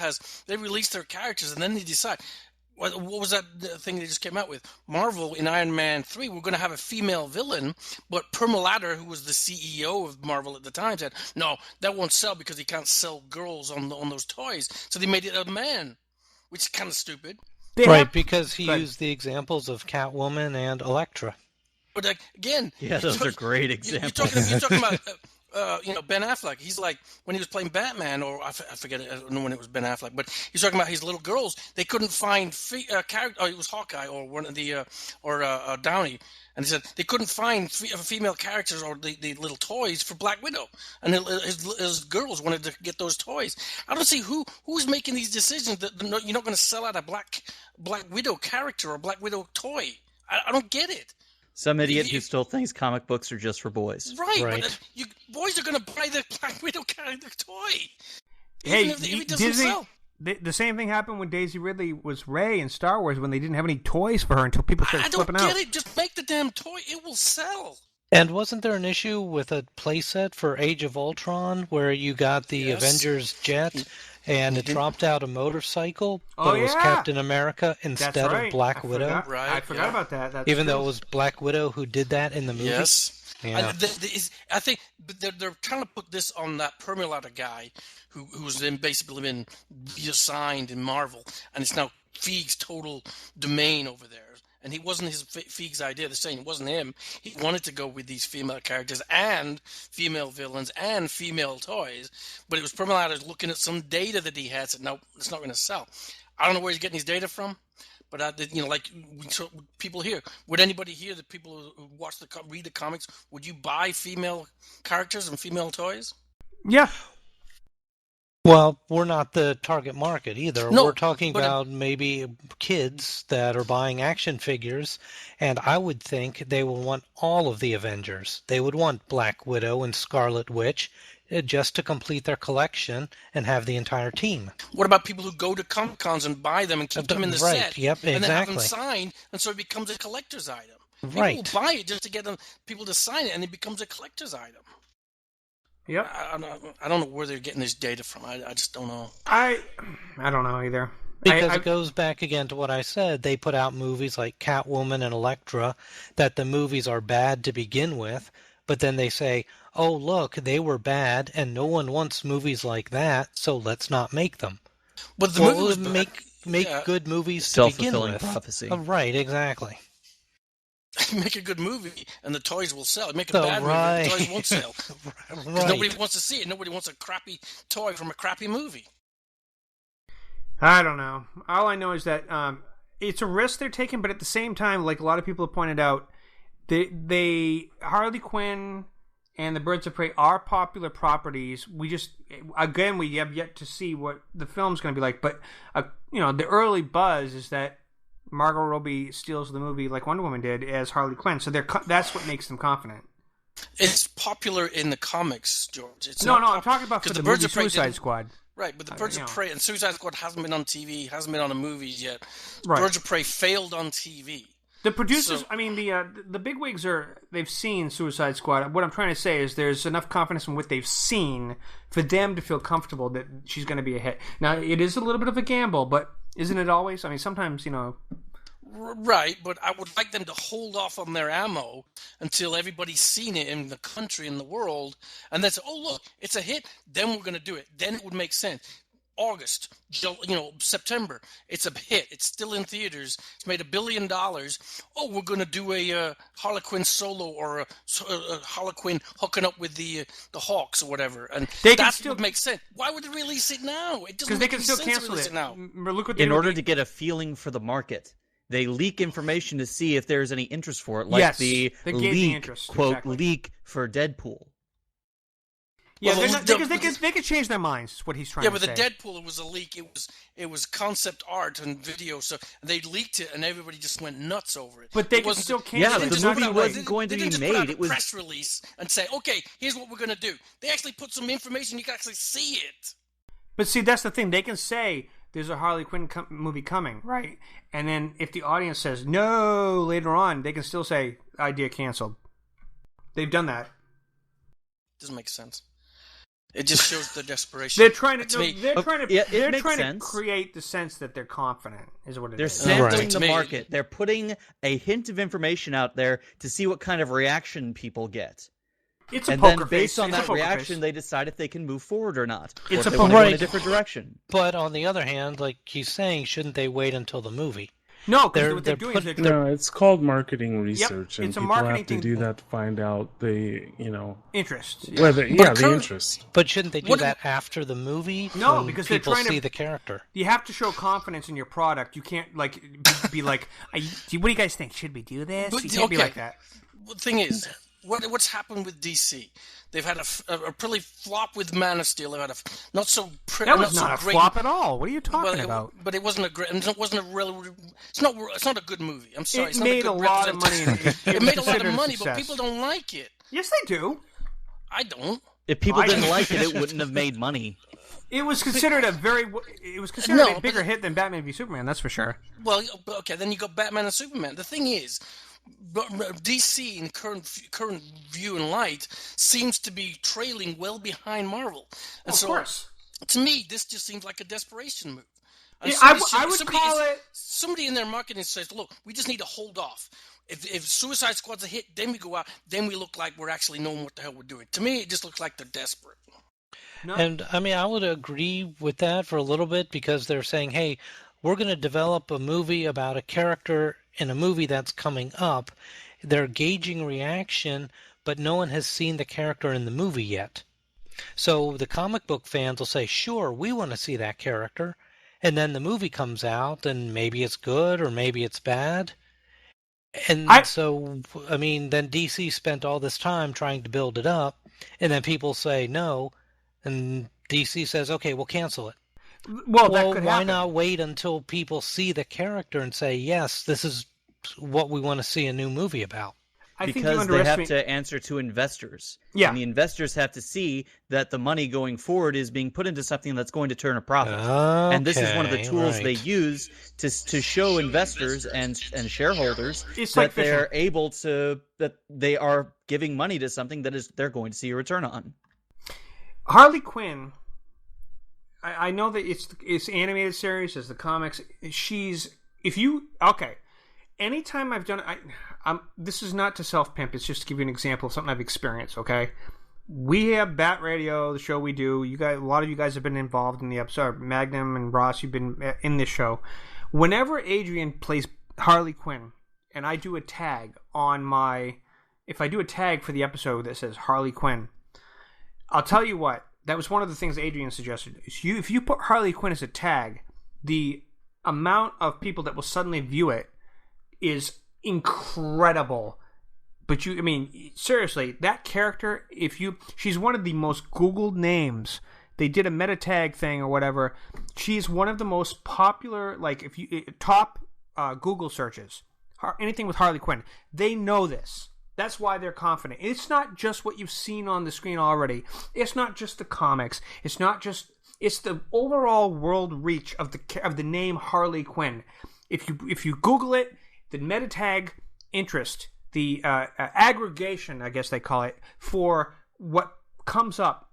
they released their characters and then they decide. What was that thing they just came out with? Marvel in Iron Man 3, we're going to have a female villain, but Permalatter, who was the CEO of Marvel at the time, said, no, that won't sell because he can't sell girls on those toys. So they made it a man, which is kind of stupid. Right, because he used the examples of Catwoman and Elektra. But again... Yeah, those are great examples. You're talking about... Ben Affleck. He's like when he was playing Batman, or I forget it, I don't know when it was Ben Affleck, but he's talking about his little girls. They couldn't find character. Oh, it was Hawkeye or one of the Downey, and he said they couldn't find female characters or the little toys for Black Widow, and his girls wanted to get those toys. I don't see who's making these decisions that you're not going to sell out a Black Widow character or Black Widow toy. I don't get it. Some idiot who still thinks comic books are just for boys. Right. But boys are going to buy the Black Widow character toy. Hey, if it doesn't Disney, sell. the same thing happened when Daisy Ridley was Rey in Star Wars when they didn't have any toys for her until people started flipping out. I don't get it. Just make the damn toy. It will sell. And wasn't there an issue with a playset for Age of Ultron where you got the Avengers jet and it dropped out a motorcycle, but it was Captain America instead of Black Widow? I forgot about that. That's Even though it was Black Widow who did that in the movie? Yes. Yeah. I think they're trying to put this on that Permalatter guy who's basically been reassigned in Marvel, and it's now Feig's total domain over there. And he wasn't Feig's idea. They're saying it wasn't him. He wanted to go with these female characters and female villains and female toys. But it was Permalatter looking at some data that he had. Said, no, it's not going to sell. I don't know where he's getting his data from. But, like people here. Would anybody here, the people who read the comics, would you buy female characters and female toys? Yeah. Well, we're not the target market either. No, we're talking about maybe kids that are buying action figures, and I would think they will want all of the Avengers. They would want Black Widow and Scarlet Witch just to complete their collection and have the entire team. What about people who go to Comic-Cons and buy them and keep them in the set? Yep, and exactly. then have them signed, and so it becomes a collector's item. Right. People will buy it just to get people to sign it, and it becomes a collector's item. Yep. I don't know where they're getting this data from. I just don't know. I don't know either. Because it goes back again to what I said. They put out movies like Catwoman and Elektra that the movies are bad to begin with, but then they say, oh, look, they were bad, and no one wants movies like that, so let's not make them. But the movie was make good movies to begin with. Self-fulfilling prophecy. Right, exactly. Make a good movie, and the toys will sell. Make a bad movie, and the toys won't sell. Because nobody wants to see it. Nobody wants a crappy toy from a crappy movie. I don't know. All I know is that it's a risk they're taking, but at the same time, like a lot of people have pointed out, they Harley Quinn and the Birds of Prey are popular properties. We have yet to see what the film's going to be like. But the early buzz is that Margot Robbie steals the movie like Wonder Woman did as Harley Quinn. So that's what makes them confident. It's popular in the comics, George. I'm talking about for the movie Suicide Squad. Right, but the Birds of Prey and Suicide Squad hasn't been on TV, hasn't been on the movies yet. Right. Birds of Prey failed on TV. The producers, the bigwigs they've seen Suicide Squad. What I'm trying to say is there's enough confidence in what they've seen for them to feel comfortable that she's going to be a hit. Now, it is a little bit of a gamble, but isn't it always? I mean, sometimes, Right, but I would like them to hold off on their ammo until everybody's seen it in the country, in the world, and then say, oh, look, it's a hit, then we're going to do it. Then it would make sense. August, September, it's a hit. It's still in theaters. It's made $1 billion. Oh, we're going to do a Harley Quinn solo or a Harley Quinn hooking up with the Hawks or whatever, and that would make sense. Why would they release it now? It doesn't make any sense to release it now. In order to get a feeling for the market. They leak information to see if there's any interest for it, like the leak, quote, leak for Deadpool. Yeah, they could change their minds, is what he's trying to say. Yeah, but the Deadpool, it was a leak. It was concept art and video, so they leaked it, and everybody just went nuts over it. But they could still cancel it. Yeah, the movie wasn't going to be made. Put out it was a press release and say, okay, here's what we're going to do. They actually put some information, you can actually see it. But see, that's the thing. They can say there's a Harley Quinn movie coming, right? And then if the audience says no later on, they can still say idea canceled. They've done that. Doesn't make sense. It just shows the desperation. They're trying to create the sense that they're confident, is what it is. They're sampling the market. They're putting a hint of information out there to see what kind of reaction people get. It's a and poker then face. based on It's that reaction, they decide if they can move forward or not. It's or if they want to go in a different direction. But on the other hand, like he's saying, shouldn't they wait until the movie? No, because what they're doing is no, it's called marketing research, and it's a people marketing have to do that to find out the interest. Whether the interest. But shouldn't they do that after the movie? No, because people they're trying see to the character. You have to show confidence in your product. You can't be like, what do you guys think? Should we do this? You can't be like that. Well, the thing is, what's happened with DC? They've had a pretty flop with Man of Steel. They've had a not so pretty. That was not a flop at all. What are you talking about? But it wasn't a great. It wasn't a real. It's not a good movie. I'm sorry. It made a lot of money. It made a lot of money, but people don't like it. Yes, they do. I don't. If people didn't like it, it wouldn't have made money. It was considered a bigger hit than Batman v Superman. That's for sure. Well, okay, then you got Batman and Superman. The thing is, DC in current view and light seems to be trailing well behind Marvel. And of course. To me, this just seems like a desperation move. I would call it. Somebody in their marketing says, "Look, we just need to hold off. If Suicide Squad's a hit, then we go out. Then we look like we're actually knowing what the hell we're doing." To me, it just looks like they're desperate. No. And I mean, I would agree with that for a little bit because they're saying, "Hey, we're going to develop a movie about a character in a movie that's coming up." They're gauging reaction, but no one has seen the character in the movie yet. So the comic book fans will say, "Sure, we want to see that character." And then the movie comes out, and maybe it's good or maybe it's bad. And so, I mean, then DC spent all this time trying to build it up, and then people say no, and DC says, "Okay, we'll cancel it." Well, that could why happen. not wait until people see the character and say, "Yes, this is what we want to see a new movie about"? Because they have to answer to investors. Yeah. And the investors have to see that the money going forward is being put into something that's going to turn a profit. Okay, and this is one of the tools they use to show investors and shareholders that they're able to, that they are giving money to something that is they're going to see a return on. Harley Quinn, I know that it's animated series, as the comics. Anytime I've done it, this is not to self-pimp, it's just to give you an example of something I've experienced, okay? We have Bat Radio, the show we do. You guys, a lot of you guys have been involved in the episode. Magnum and Ross, you've been in this show. Whenever Adrian plays Harley Quinn, and I do a tag if I do a tag for the episode that says Harley Quinn, I'll tell you what, that was one of the things Adrian suggested. If you put Harley Quinn as a tag, the amount of people that will suddenly view it is incredible. But seriously, that character, she's one of the most Googled names. They did a meta tag thing or whatever. She's one of the most popular, top Google searches. Anything with Harley Quinn. They know this. That's why they're confident. It's not just what you've seen on the screen already. It's not just the comics. It's the overall world reach of the name Harley Quinn. If you Google it, the meta tag interest, the aggregation, I guess they call it, for what comes up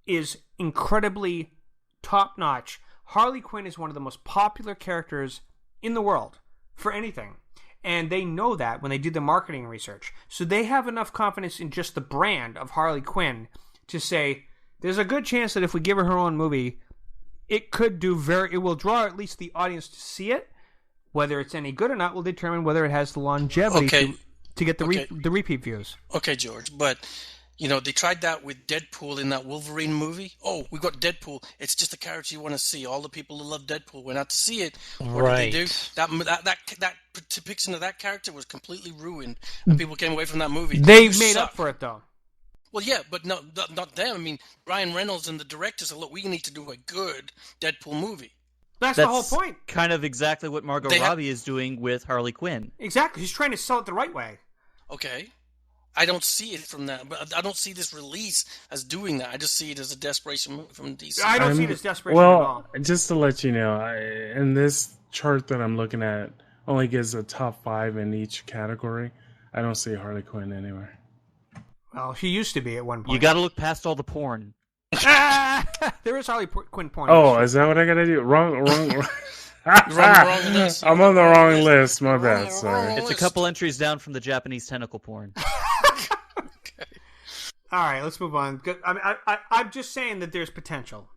is incredibly top-notch. Harley Quinn is one of the most popular characters in the world for anything. And they know that when they do the marketing research. So they have enough confidence in just the brand of Harley Quinn to say, there's a good chance that if we give her own movie, it will draw at least the audience to see it. Whether it's any good or not will determine whether it has the longevity to get the repeat views. Okay, George, but they tried that with Deadpool in that Wolverine movie. Oh, we got Deadpool. It's just a character you want to see. All the people who love Deadpool went out to see it. What did they do? That depiction of that character was completely ruined, and people came away from that movie. They made up for it, though. Well, yeah, but no, not them. I mean, Ryan Reynolds and the director said, "Look, we need to do a good Deadpool movie." That's the whole point. Kind of exactly what Margot Robbie is doing with Harley Quinn. Exactly. She's trying to sell it the right way. Okay. I don't see it from that. But I don't see this release as doing that. I just see it as a desperation move from DC. I don't see it as desperation at all. Just to let you know, in this chart that I'm looking at, only gives a top 5 in each category. I don't see Harley Quinn anywhere. Well, she used to be at one point. You got to look past all the porn. There is Harley Quinn porn. Oh, is that what I got to do? Wrong. Wrong list. I'm on the wrong list. My bad. Sorry. It's a couple entries down from the Japanese tentacle porn. All right, let's move on. I'm just saying that there's potential.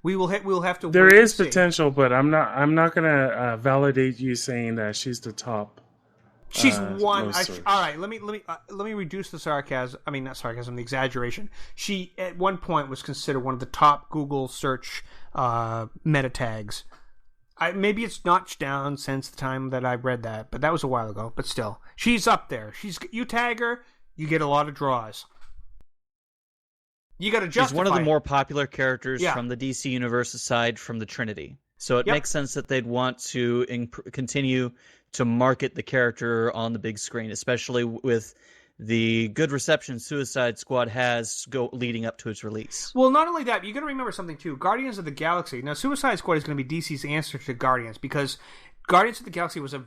We'll have to. There is potential, but I'm not gonna validate you saying that she's the top. She's one. All right, let me reduce the sarcasm. I mean, not sarcasm, the exaggeration. She at one point was considered one of the top Google search meta tags. Maybe it's notched down since the time that I read that, but that was a while ago. But still, she's up there. You tag her, you get a lot of draws. You got to justify. She's one of the more popular characters from the DC universe aside from the Trinity. So it makes sense that they'd want to continue to market the character on the big screen, especially with the good reception Suicide Squad has leading up to its release. Well, not only that, you got to remember something too. Guardians of the Galaxy. Now, Suicide Squad is going to be DC's answer to Guardians because Guardians of the Galaxy was a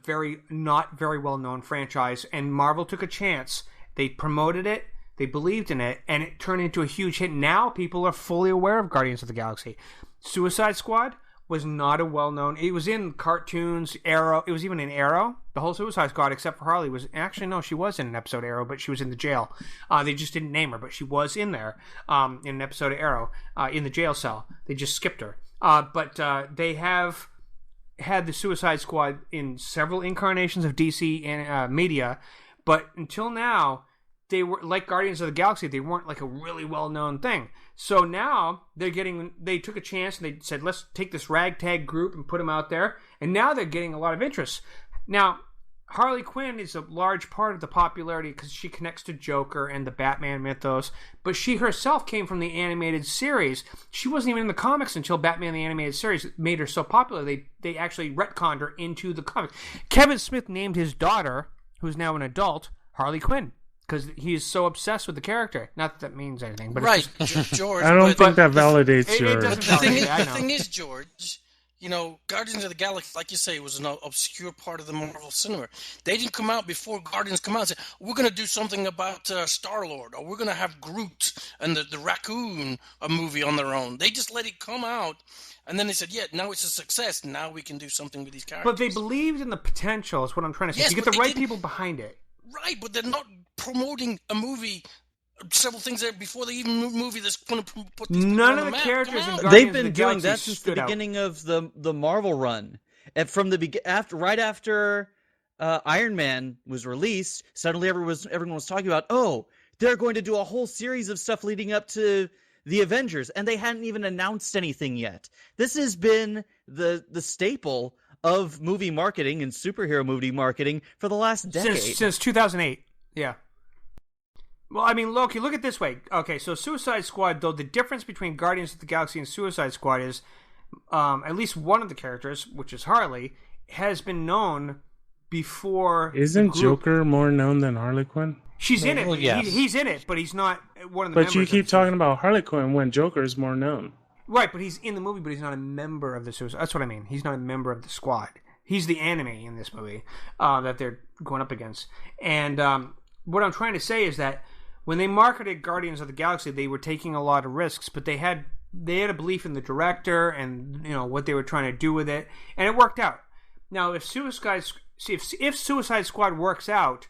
not very well-known franchise, and Marvel took a chance. They promoted it. They believed in it, and it turned into a huge hit. Now people are fully aware of Guardians of the Galaxy. Suicide Squad was not a well-known... It was in cartoons, Arrow. It was even in Arrow. The whole Suicide Squad, except for Harley, was... Actually, no, she was in an episode of Arrow, but she was in the jail. They just didn't name her, but she was in there in an episode of Arrow, in the jail cell. They just skipped her. But they have had the Suicide Squad in several incarnations of DC and media, but until now... They were like Guardians of the Galaxy. They weren't like a really well-known thing. So now they took a chance and they said, let's take this ragtag group and put them out there. And now they're getting a lot of interest. Now, Harley Quinn is a large part of the popularity because she connects to Joker and the Batman mythos. But she herself came from the animated series. She wasn't even in the comics until Batman the Animated Series made her so popular. They actually retconned her into the comics. Kevin Smith named his daughter, who's now an adult, Harley Quinn. Because he is so obsessed with the character. Not that means anything, but right, George. I don't think that validates George. The thing is, George, Guardians of the Galaxy, like you say, was an obscure part of the Marvel cinema. They didn't come out before Guardians come out and say, we're going to do something about Star-Lord, or we're going to have Groot and the raccoon a movie on their own. They just let it come out, and then they said, yeah, now it's a success. Now we can do something with these characters. But they believed in the potential, is what I'm trying to say. Yes, you get the right people behind it. Right, but they're not promoting a movie, several things there before they even movie that's going to put these None of the characters in Guardians They've been of the doing Galaxy that since the beginning of the Marvel run. And from right after Iron Man was released, suddenly everyone was talking about, they're going to do a whole series of stuff leading up to the Avengers, and they hadn't even announced anything yet. This has been the staple of movie marketing and superhero movie marketing for the last decade. Since 2008, yeah. Well, I mean, Loki, look at it this way. Okay, so Suicide Squad, though, the difference between Guardians of the Galaxy and Suicide Squad is at least one of the characters, which is Harley, has been known before. Isn't Joker more known than Harley Quinn? She's in it. Well, yes. He's in it, but he's not one of the members. But you keep talking about Harley Quinn when Joker is more known. Right, but he's in the movie, but he's not a member of the Suicide. That's what I mean. He's not a member of the squad. He's the enemy in this movie that they're going up against. And what I'm trying to say is that when they marketed Guardians of the Galaxy, they were taking a lot of risks, but they had a belief in the director and what they were trying to do with it, and it worked out. Now, if Suicide Squad works out,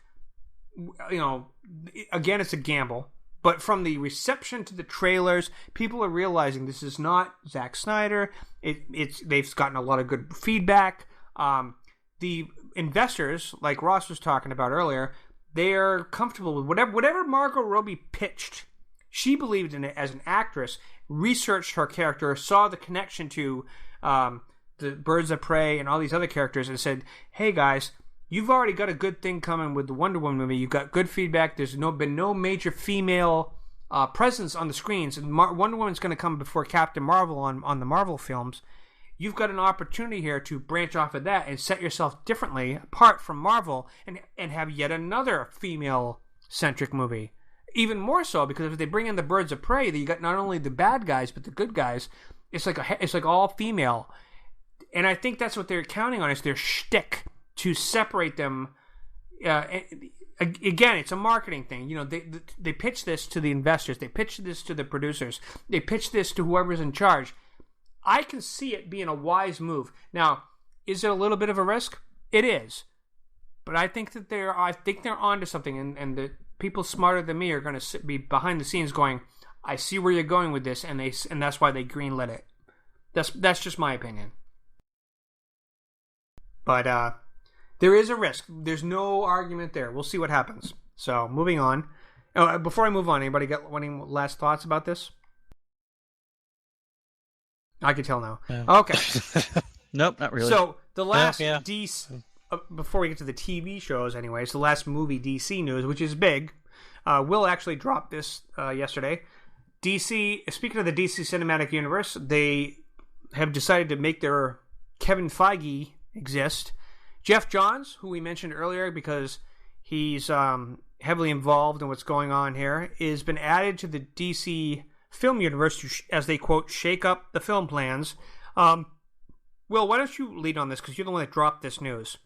again, it's a gamble. But from the reception to the trailers, people are realizing this is not Zack Snyder. They've gotten a lot of good feedback. The investors, like Ross was talking about earlier, they're comfortable with whatever Margot Robbie pitched. She believed in it as an actress, researched her character, saw the connection to the Birds of Prey and all these other characters, and said, "Hey guys, you've already got a good thing coming with the Wonder Woman movie. You've got good feedback. There's been no major female presence on the screens. And Wonder Woman's going to come before Captain Marvel on the Marvel films. You've got an opportunity here to branch off of that and set yourself differently apart from Marvel and have yet another female centric movie. Even more so because if they bring in the Birds of Prey, you got not only the bad guys but the good guys. It's like all female, and I think that's what they're counting on, is their shtick to separate them. Again, it's a marketing thing. You know, they pitch this to the investors, they pitch this to the producers, they pitch this to whoever's in charge. I can see it being a wise move. Now, is it a little bit of a risk? It is, but I think that they're onto something, and the people smarter than me are going to be behind the scenes going, I see where you're going with this, and that's why they greenlit it. That's just my opinion. But there is a risk. There's no argument there. We'll see what happens. So, moving on. Oh, before I move on, anybody got any last thoughts about this? I can tell now. Yeah. Okay. Nope, not really. So, the last DC... before we get to the TV shows anyways, the last movie DC news, which is big, Will actually dropped this yesterday. DC, speaking of the DC Cinematic Universe, they have decided to make their Kevin Feige exist. Jeff Johns, who we mentioned earlier because he's heavily involved in what's going on here, has been added to the DC film universe to, as they quote, shake up the film plans. Will, why don't you lead on this, because you're the one that dropped this news.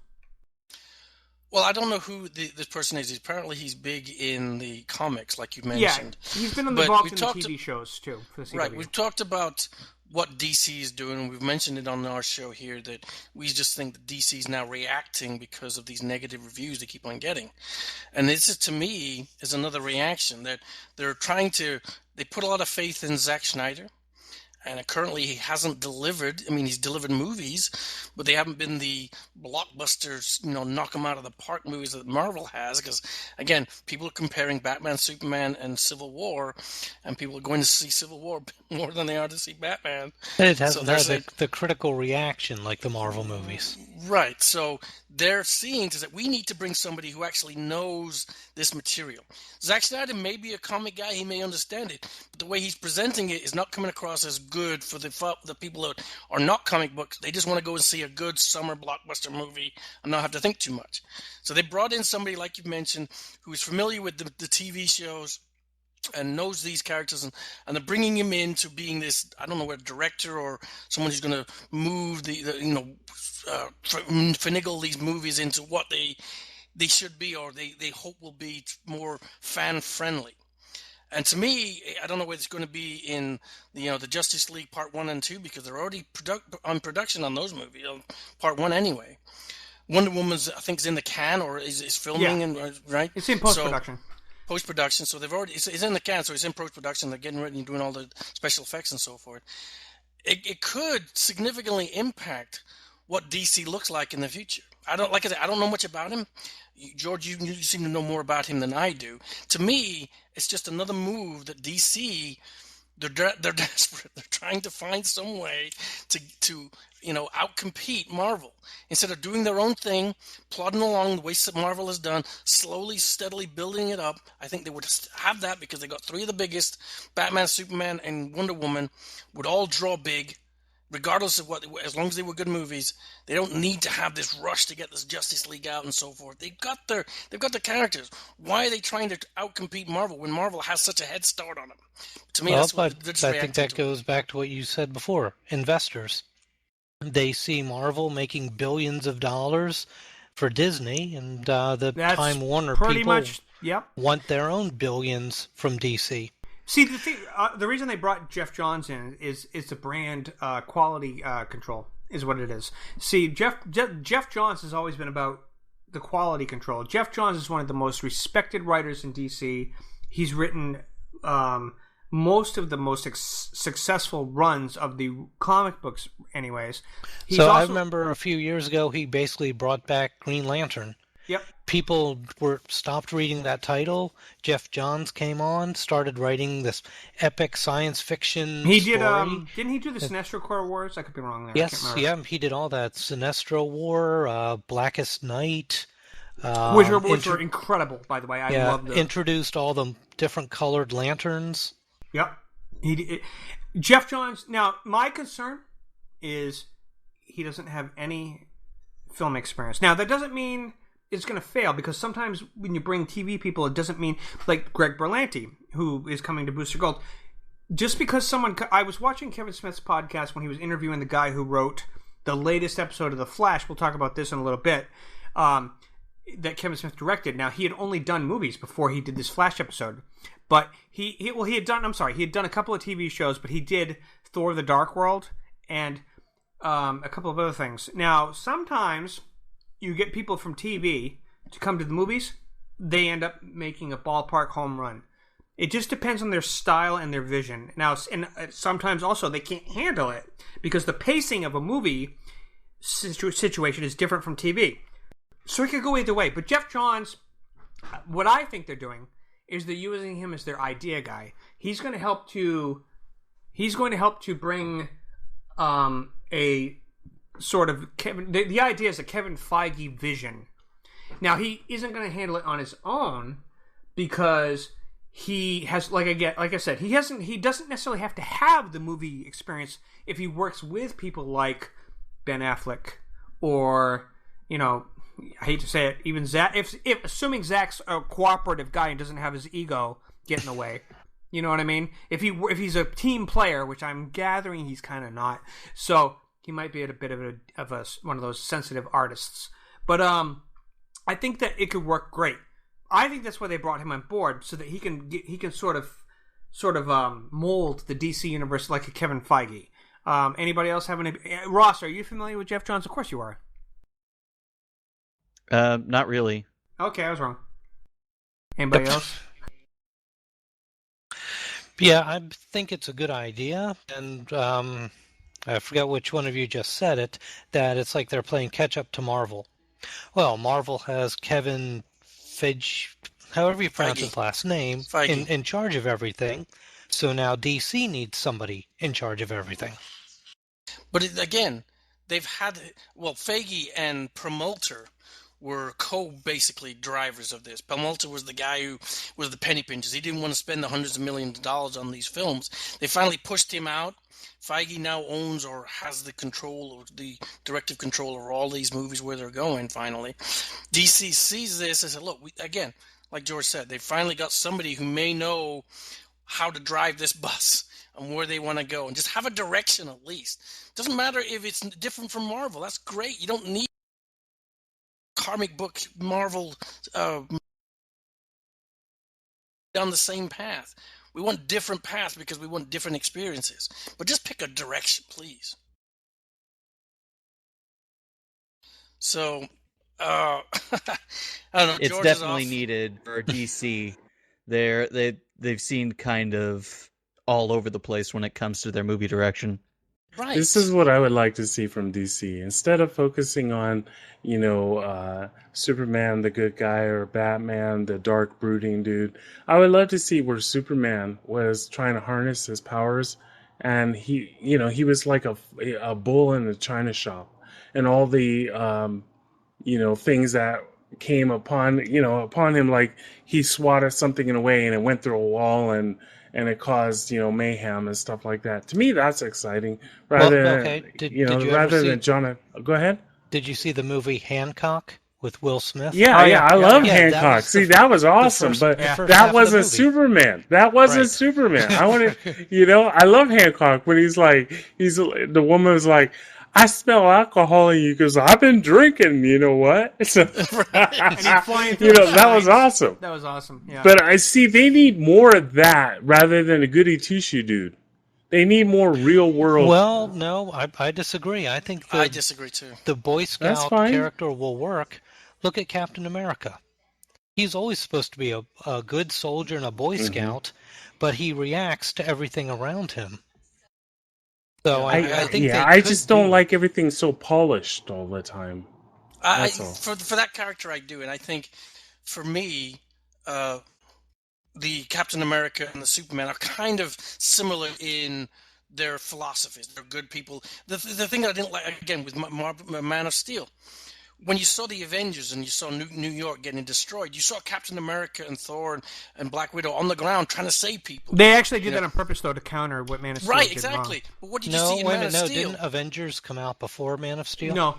Well, I don't know who this person is. Apparently, he's big in the comics, like you mentioned. Yeah, he's been involved in the TV shows, too. For the CW. Right, we've talked about what DC is doing. We've mentioned it on our show here that we just think that DC is now reacting because of these negative reviews they keep on getting. And this, is, to me, is another reaction that they're trying to... They put a lot of faith in Zack Snyder. And currently he hasn't delivered. I mean, he's delivered movies, but they haven't been the blockbusters, knock them out of the park movies that Marvel has. Because, again, people are comparing Batman, Superman, and Civil War, and people are going to see Civil War more than they are to see Batman. It hasn't had the critical reaction like the Marvel movies. Right. So they're seeing that we need to bring somebody who actually knows this material. Zack Snyder may be a comic guy. He may understand it. But the way he's presenting it is not coming across as good for the people that are not comic books. They just want to go and see a good summer blockbuster movie and not have to think too much. So they brought in somebody, like you mentioned, who is familiar with the TV shows and knows these characters, and they're bringing him into being this, I don't know, a director or someone who's going to move finagle these movies into what they should be, or they hope will be more fan-friendly. And to me, I don't know whether it's going to be in the Justice League Part 1 and 2, because they're already on production on those movies, Part 1 anyway. Wonder Woman's, I think, is in the can, or is filming, right? It's in post-production. Post-production, so they've already, it's in the can, so it's in post-production, they're getting ready and doing all the special effects and so forth. It could significantly impact what DC looks like in the future. I don't know much about him. George, you seem to know more about him than I do. To me, it's just another move that DC, they're desperate. They're trying to find some way to outcompete Marvel. Instead of doing their own thing, plodding along the way Marvel has done, slowly, steadily building it up. I think they would have that because they got three of the biggest, Batman, Superman, and Wonder Woman, would all draw big, regardless of what, as long as they were good movies. They don't need to have this rush to get this Justice League out and so forth. They've got the characters. Why are they trying to outcompete Marvel when Marvel has such a head start on them? To me, that's what I think that goes back to what you said before. Investors. They see Marvel making billions of dollars for Disney, and the Time Warner people want their own billions from DC. See, the thing, the reason they brought Jeff Johns in is the brand quality control is what it is. See, Jeff Johns has always been about the quality control. Jeff Johns is one of the most respected writers in DC. He's written most of the most successful runs of the comic books anyways. I remember a few years ago he basically brought back Green Lantern. Yep. People stopped reading that title. Jeff Johns came on, started writing this epic science fiction story. Didn't he do the Sinestro Corps Wars? I could be wrong there. Yes, he did all that. Sinestro War, Blackest Night. Which were incredible, by the way. I love them. Introduced all the different colored lanterns. Yep. Jeff Johns. Now, my concern is he doesn't have any film experience. Now, that doesn't mean it's going to fail, because sometimes when you bring TV people, it doesn't mean, like Greg Berlanti, who is coming to Booster Gold. Just because I was watching Kevin Smith's podcast when he was interviewing the guy who wrote the latest episode of The Flash. We'll talk about this in a little bit. That Kevin Smith directed. Now, he had only done movies before he did this Flash episode, but he had done a couple of TV shows, but he did Thor: The Dark World and a couple of other things. Now, sometimes you get people from TV to come to the movies, they end up making a ballpark home run. It just depends on their style and their vision. Now, and sometimes also they can't handle it because the pacing of a movie situation is different from TV. So it could go either way. But Jeff Johns, what I think they're doing is they're using him as their idea guy. He's going to help to bring a sort of the idea is a Kevin Feige vision. Now, he isn't going to handle it on his own because he has, like I said, he doesn't necessarily have to have the movie experience if he works with people like Ben Affleck or, you know, I hate to say it, even Zach. If assuming Zach's a cooperative guy and doesn't have his ego get in the way, you know what I mean? If he's a team player, which I'm gathering he's kind of not, so he might be a bit of one of those sensitive artists. But I think that it could work great. I think that's why they brought him on board, so that he can sort of mold the DC universe like a Kevin Feige. Anybody else have any? Ross, are you familiar with Jeff Johns? Of course you are. Not really. Okay, I was wrong. Anybody else? Yeah, I think it's a good idea, and I forget which one of you just said it, that it's like they're playing catch-up to Marvel. Well, Marvel has Kevin Feige, however you pronounce his last name, in charge of everything, so now DC needs somebody in charge of everything. But again, they've had, Feige and Perlmutter were basically drivers of this. Perlmutter was the guy who was the penny pinchers. He didn't want to spend the hundreds of millions of dollars on these films. They finally pushed him out. Feige now owns or has the control or the directive control over all these movies, where they're going finally. DC sees this and said, look, again, like George said, they finally got somebody who may know how to drive this bus and where they want to go and just have a direction at least. Doesn't matter if it's different from Marvel. That's great. You don't need comic book Marvel down the same path. We want different paths because we want different experiences. But just pick a direction, please. So, I don't know. It's George definitely needed for DC. They've seen kind of all over the place when it comes to their movie direction. Right. This is what I would like to see from DC. Instead of focusing on, Superman, the good guy, or Batman, the dark, brooding dude, I would love to see where Superman was trying to harness his powers, and he was like a bull in the china shop, and all the, things that came upon him, like he swatted something in a way and it went through a wall and it caused, mayhem and stuff like that. To me, that's exciting. Rather than John. Go ahead. Did you see the movie Hancock with Will Smith? Yeah, I love Hancock. That was awesome, but that wasn't Superman. That wasn't Superman. I wanted, I love Hancock when the woman was like, I smell alcohol in you because I've been drinking, you know what? So, that was awesome. That was awesome, yeah. But I see they need more of that rather than a goody two-shoe dude. They need more real world. Well, no, I disagree. I think I disagree too. The Boy Scout character will work. Look at Captain America. He's always supposed to be a good soldier and a Boy Scout, but he reacts to everything around him. So I think I just don't like everything so polished all the time. That's all. For that character, I do, and I think for me, the Captain America and the Superman are kind of similar in their philosophies. They're good people. The thing that I didn't like, again, with Man of Steel, when you saw the Avengers and you saw New York getting destroyed, you saw Captain America and Thor and Black Widow on the ground trying to save people. They actually did that on purpose, though, to counter what Man of Steel did exactly. wrong. But what did you see in Man of Steel? Didn't Avengers come out before Man of Steel? No.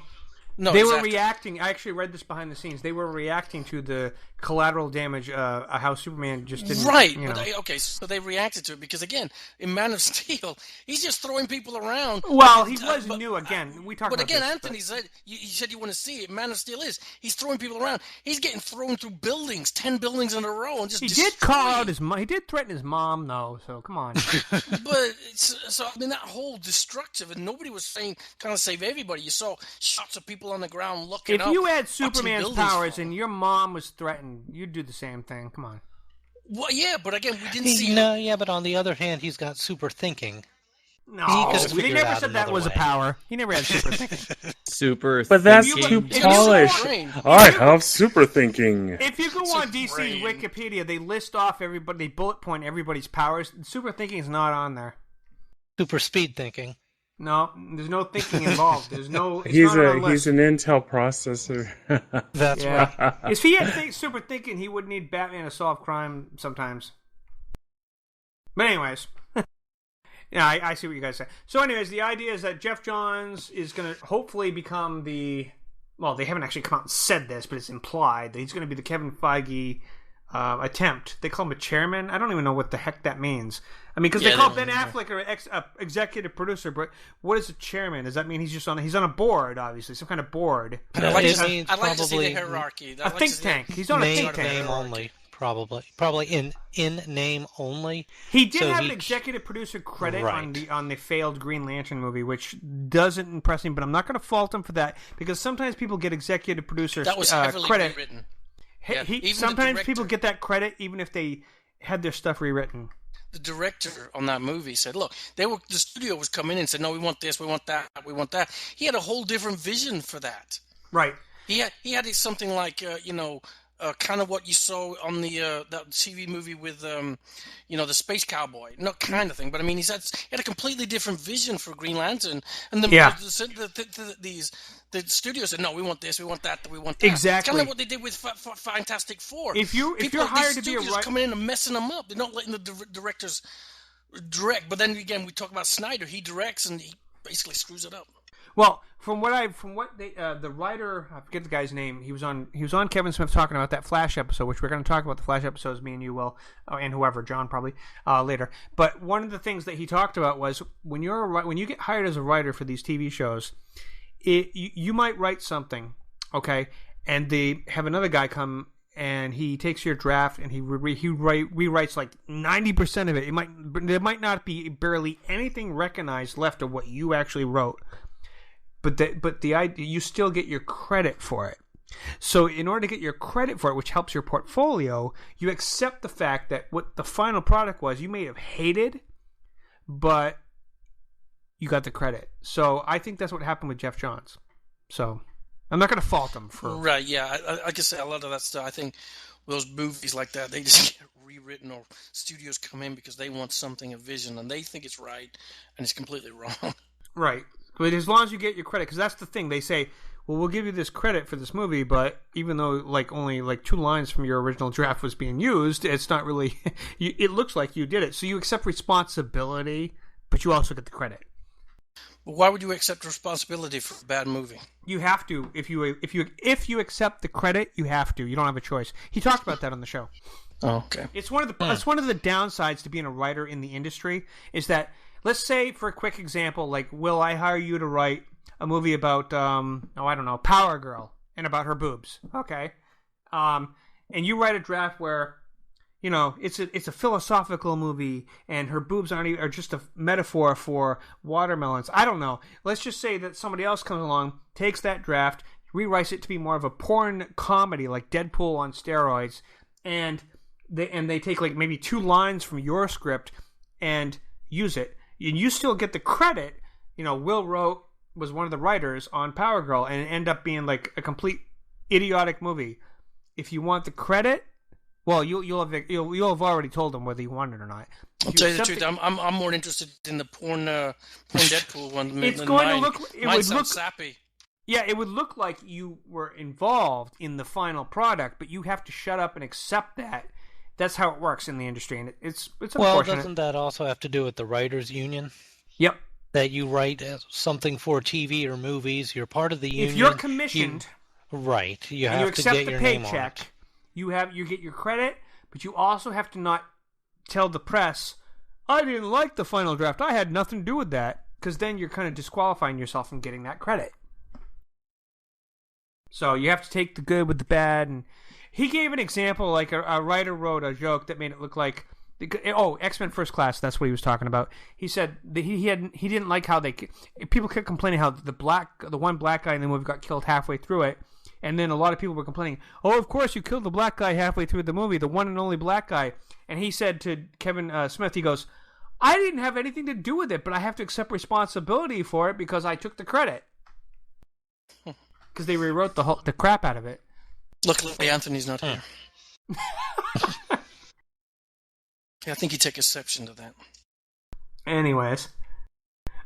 No, they exactly. were reacting. I actually read this behind the scenes. They were reacting to the collateral damage, how Superman just didn't. Right, You know. okay, so they reacted to it because again, in Man of Steel, he's just throwing people around. Well, he was new again. We talked But about again, this, Anthony said you said you want to see it. Man of Steel he's throwing people around. He's getting thrown through buildings, 10 buildings in a row, and just He destroyed. did call out his mom. He did threaten his mom, though. So come on. But so I mean that whole destructive, and nobody was trying to save everybody. You saw shots of people on the ground looking If up. you had watching Superman's buildings powers fall. and your mom was threatened, you'd do the same thing. Come on. Well, yeah, but again, we didn't see. No, yeah, but on the other hand, he's got super thinking. No, could have he figured never out said that another was a way. power. He never had super thinking. Super. But that's thinking. too If you go polished. on- I have super thinking. If you go on DC's brain. Wikipedia, they list off everybody. They bullet point everybody's powers. Super thinking is not on there. Super speed thinking. No, there's no thinking involved. There's no. It's He's not on he's list. an Intel processor. That's right. Yeah. If he had super thinking, he would need Batman to solve crime sometimes. But anyways, yeah, I see what you guys say. So anyways, the idea is that Jeff Johns is going to hopefully become the... Well, they haven't actually come out and said this, but it's implied that he's going to be the Kevin Feige attempt. They call him a chairman. I don't even know what the heck that means. I mean, because they call Ben Affleck an executive producer, but what is a chairman? Does that mean he's on a board, obviously, some kind of board? I'd like, It to, means I'd like to see the probably hierarchy. A think tank. He's on a think tank. name only, probably in name only. He did So have he- an executive producer credit Right. on the failed Green Lantern movie, which doesn't impress me. But I'm not going to fault him for that because sometimes people get executive producer That was heavily credit. rewritten. He- Yeah, even the sometimes director- people get that credit even if they had their stuff rewritten. The director on that movie said, "Look, the studio was coming in and said, no, we want this, we want that, we want that." He had a whole different vision for that. Right. He had something like kind of what you saw on the that TV movie with the space cowboy, not kind of thing, but I mean he had a completely different vision for Green Lantern, and the studio said, "No, we want this, we want that, we want that." Exactly. It's kind of what they did with Fantastic Four. If you're hired to be a writer, coming in and messing them up, they're not letting the directors direct. But then again, we talk about Snyder. He directs and he basically screws it up. well, the writer, I forget the guy's name. He was on Kevin Smith talking about that Flash episode, which we're going to talk about the Flash episodes. Me and you will, and whoever, John probably later. But one of the things that he talked about was when you get hired as a writer for these TV shows, you might write something, okay, and they have another guy come and he takes your draft and he rewrites like 90% of it. There might not be barely anything recognized left of what you actually wrote. But the idea, you still get your credit for it. So in order to get your credit for it, which helps your portfolio, you accept the fact that what the final product was, you may have hated, but you got the credit. So I think that's what happened with Jeff Johns. So I'm not going to fault him for... Right, yeah. I can say a lot of that stuff. I think those movies like that, they just get rewritten, or studios come in because they want something, a vision, and they think it's right, and it's completely wrong. Right. But as long as you get your credit, because that's the thing. They say, well, we'll give you this credit for this movie, but even though only 2 lines from your original draft was being used, it's not really... it looks like you did it. So you accept responsibility, but you also get the credit. Why would you accept responsibility for a bad movie? You have to. If you accept the credit, you have to. You don't have a choice. He talked about that on the show. Oh, okay. It's one of the downsides to being a writer in the industry is that, let's say for a quick example, Will, I hire you to write a movie about I don't know, Power Girl and about her boobs. Okay. And you write a draft where it's a philosophical movie, and her boobs are just a metaphor for watermelons. I don't know. Let's just say that somebody else comes along, takes that draft, rewrites it to be more of a porn comedy, like Deadpool on steroids, and they take maybe 2 lines from your script and use it, and you still get the credit. Will was one of the writers on Power Girl, and it ended up being a complete idiotic movie. If you want the credit, well, you'll have already told them whether you want it or not. I'll tell you the truth. I'm more interested in the porn Deadpool one. It's than going mine. to look. It Mine would sounds look sappy. Yeah, it would look like you were involved in the final product, but you have to shut up and accept that. That's how it works in the industry, and it's Well, unfortunate. doesn't that also have to do with the writers' union? Yep. that you write something for TV or movies. You're part of the union. If you're commissioned, right, you and have you to accept get the your name on it. paycheck, you get your credit, but you also have to not tell the press, I didn't like the final draft. I had nothing to do with that. Because then you're kind of disqualifying yourself from getting that credit. So you have to take the good with the bad. And he gave an example, like a writer wrote a joke that made it look like, X-Men First Class. That's what he was talking about. He said that he didn't like how people kept complaining how the one black guy in the movie got killed halfway through it, and then a lot of people were complaining, oh, of course you killed the black guy halfway through the movie, the one and only black guy. And he said to Kevin Smith, he goes, I didn't have anything to do with it, but I have to accept responsibility for it because I took the credit. Because they rewrote the crap out of it. Luckily, Anthony's not here. Yeah, I think he'd take exception to that. Anyways.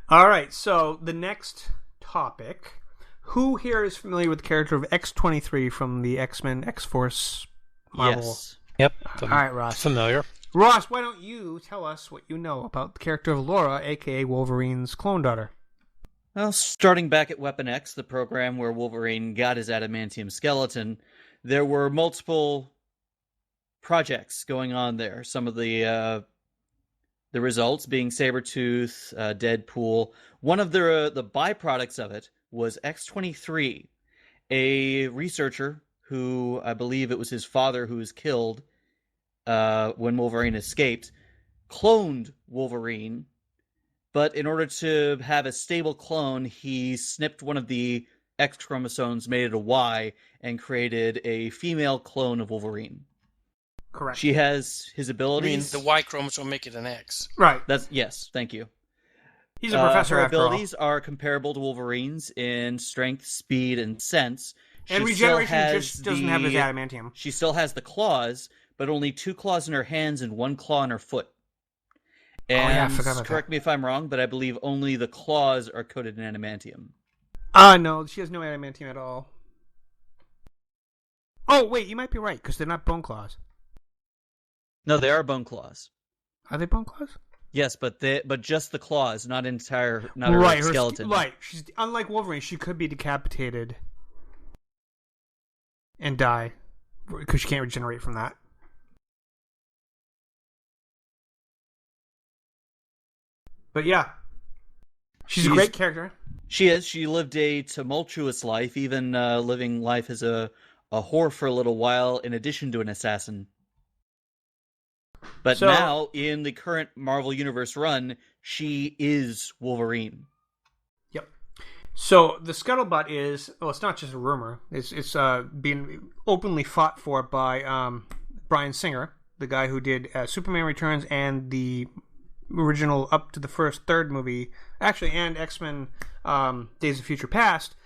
All right, so the next topic. Who here is familiar with the character of X-23 from the X-Men X-Force Marvel? Yes. Yep. All right, Ross. Familiar. Ross, why don't you tell us what you know about the character of Laura, a.k.a. Wolverine's clone daughter? Well, starting back at Weapon X, the program where Wolverine got his adamantium skeleton, there were multiple projects going on there. Some of the results being Sabretooth, Deadpool. One of the byproducts of it was X-23, a researcher who, I believe it was his father who was killed when Wolverine escaped, cloned Wolverine, but in order to have a stable clone, he snipped one of the X chromosomes, made it a Y, and created a female clone of Wolverine. Correct. She has his I abilities. mean, the Y chromosome make it an X. Right. Yes, thank you. He's a professor her after all. abilities are comparable to Wolverine's in strength, speed, and sense. And She still regeneration has just doesn't have his adamantium. She still has the claws, but only 2 claws in her hands and 1 claw in her foot. And I forgot about correct me if I'm wrong, but I believe only the claws are coated in adamantium. No, she has no adamantium at all. Oh, wait, you might be right, because they're not bone claws. No, they are bone claws. Are they bone claws? Yes, but just the claws, not her skeleton. Right. She's unlike Wolverine. She could be decapitated and die because she can't regenerate from that. But yeah, she's a great character. She is. She lived a tumultuous life, even living life as a whore for a little while, in addition to an assassin. But now, in the current Marvel Universe run, she is Wolverine. Yep. So the scuttlebutt is, well, it's not just a rumor. It's being openly fought for by Bryan Singer, the guy who did Superman Returns and the original up to the third movie, actually, and X-Men Days of Future Past,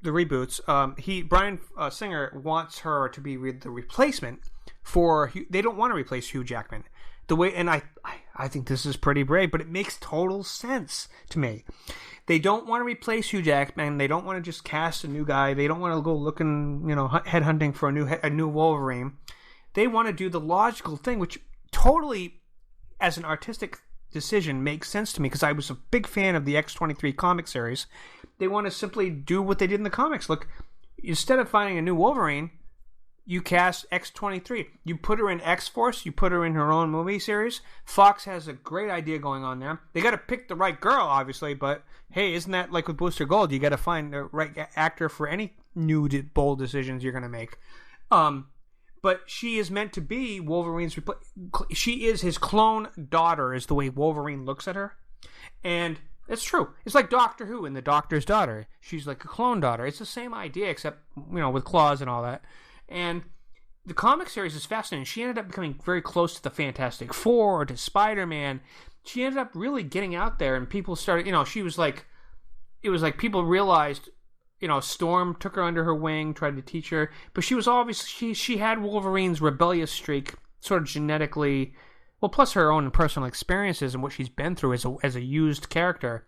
the reboots. Bryan Singer wants her to be the replacement for. They don't want to replace Hugh Jackman. And I think this is pretty brave, but it makes total sense to me. They don't want to replace Hugh Jackman. They don't want to just cast a new guy. They don't want to go looking, headhunting for a new Wolverine. They want to do the logical thing, which totally, as an artistic decision, makes sense to me because I was a big fan of the X-23 comic series. They want to simply do what they did in the comics. Look, instead of finding a new Wolverine, you cast X-23. You put her in X-Force. You put her in her own movie series. Fox has a great idea going on there. They got to pick the right girl, obviously, but hey, isn't that like with Booster Gold? You got to find the right actor for any new bold decisions you're going to make. But she is meant to be Wolverine's she is his clone daughter, is the way Wolverine looks at her. And it's true. It's like Doctor Who and the Doctor's daughter. She's like a clone daughter. It's the same idea, except, with claws and all that. And the comic series is fascinating. She ended up becoming very close to the Fantastic Four or to Spider-Man. She ended up really getting out there, and people started, she was like, it was like people realized, Storm took her under her wing, tried to teach her, but she was obviously, she had Wolverine's rebellious streak sort of genetically, well, plus her own personal experiences and what she's been through as a used character.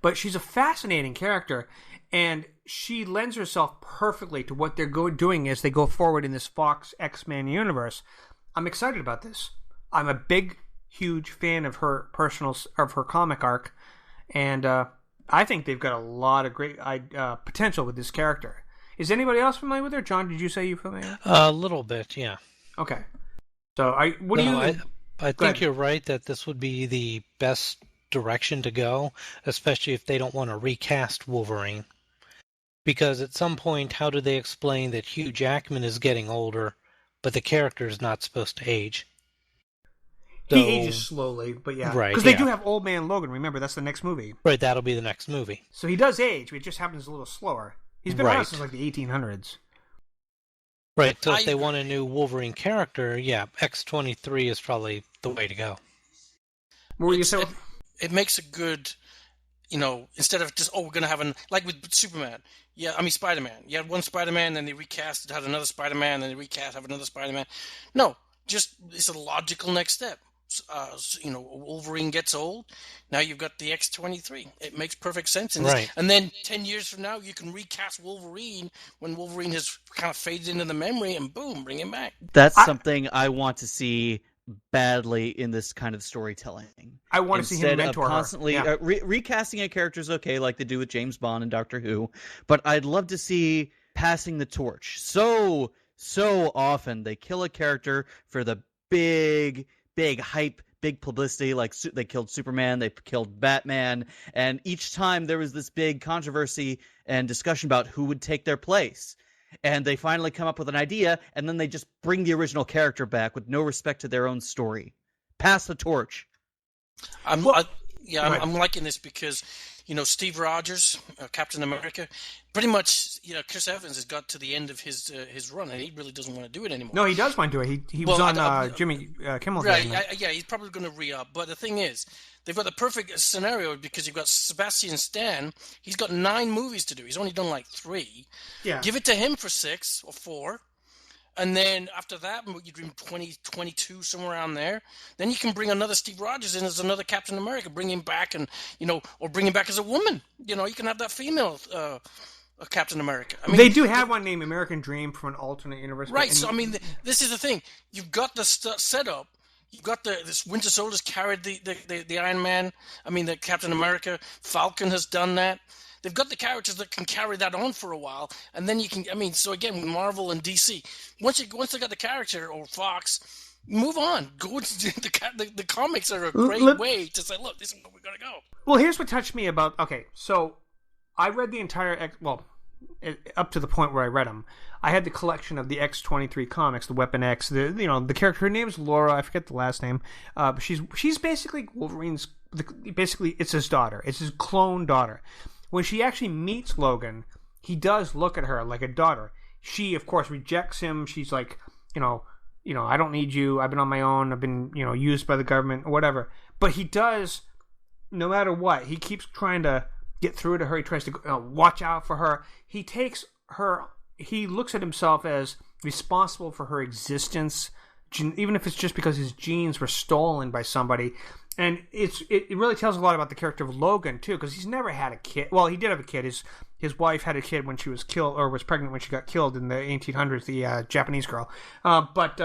But she's a fascinating character, and she lends herself perfectly to what they're doing as they go forward in this Fox X-Men universe. I'm excited about this. I'm a big, huge fan of her comic arc, and I think they've got a lot of great potential with this character. Is anybody else familiar with her? John, did you say you're familiar? A little bit, yeah. Okay. So, I think you're right that this would be the best direction to go, especially if they don't want to recast Wolverine. Because at some point, how do they explain that Hugh Jackman is getting older, but the character is not supposed to age? He ages slowly, but yeah. Right, because they do have Old Man Logan. Remember, that's the next movie. Right, that'll be the next movie. So he does age, but it just happens a little slower. He's been around since like the 1800s. Right, so if they want a new Wolverine character, yeah, X-23 is probably the way to go. What were you saying? It makes a good, instead of just, we're going to have like with Superman. Yeah, I mean, Spider-Man. You had one Spider-Man, then they recast it, had another Spider-Man, then they recast, have another Spider-Man. No, just, it's a logical next step. Wolverine gets old. Now you've got the X-23. It makes perfect sense. Right. And then 10 years from now, you can recast Wolverine when Wolverine has kind of faded into the memory, and boom, bring him back. That's something I want to see badly in this kind of storytelling. I want to see him mentor instead of constantly recasting a character is okay, like they do with James Bond and Doctor Who, but I'd love to see passing the torch. So often they kill a character for the big hype, big publicity, like they killed Superman, they killed Batman, and each time there was this big controversy and discussion about who would take their place. And they finally come up with an idea, and then they just bring the original character back with no respect to their own story. Pass the torch. I'm liking this because, Steve Rogers, Captain America, pretty much, Chris Evans has got to the end of his run, and he really doesn't want to do it anymore. No, he does want to do it. He was on Jimmy Kimmel's. Right, he's probably going to re-up. But the thing is, they've got the perfect scenario because you've got Sebastian Stan. He's got 9 movies to do. He's only done like 3. Yeah. Give it to him for 6 or 4. And then after that, you're doing 2022, somewhere around there. Then you can bring another Steve Rogers in as another Captain America. Bring him back or bring him back as a woman. You can have that female Captain America. I mean, they do have one named American Dream from an alternate universe. Right, so I mean, this is the thing. You've got the setup. You've got this Winter Soldier's carried the Iron Man. I mean, the Captain America. Falcon has done that. They've got the characters that can carry that on for a while, and then you can. I mean, so again, with Marvel and DC, once they got the character, or Fox, move on. Go to the comics are a great way to say, look, this is where we're gonna go. Well, here's what touched me about. Okay, so I read the entire up to the point where I read them. I had the collection of the X-23 comics, the Weapon X. The character, her name's Laura. I forget the last name. But she's basically Wolverine's. Basically, it's his daughter. It's his clone daughter. When she actually meets Logan, he does look at her like a daughter. She, of course, rejects him. She's like, I don't need you. I've been on my own. I've been, used by the government or whatever. But he does, no matter what, he keeps trying to get through to her. He tries to watch out for her. He takes her. He looks at himself as responsible for her existence, even if it's just because his genes were stolen by somebody. And it really tells a lot about the character of Logan, too, because he's never had a kid. Well, he did have a kid. His wife had a kid when she was killed, or was pregnant when she got killed in the 1800s, the Japanese girl. But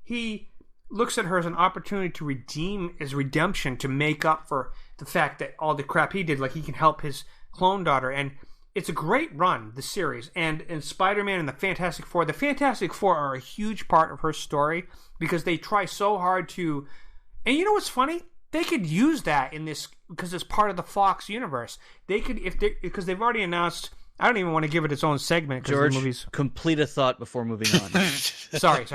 he looks at her as an opportunity to redeem his redemption, to make up for the fact that all the crap he did, like he can help his clone daughter. And it's a great run, the series. And Spider-Man and the Fantastic Four are a huge part of her story, because they try so hard to... And you know what's funny? They could use that in this, because it's part of the Fox universe. They could, because they've already announced. I don't even want to give it its own segment. George, the movies... complete a thought before moving on. Sorry.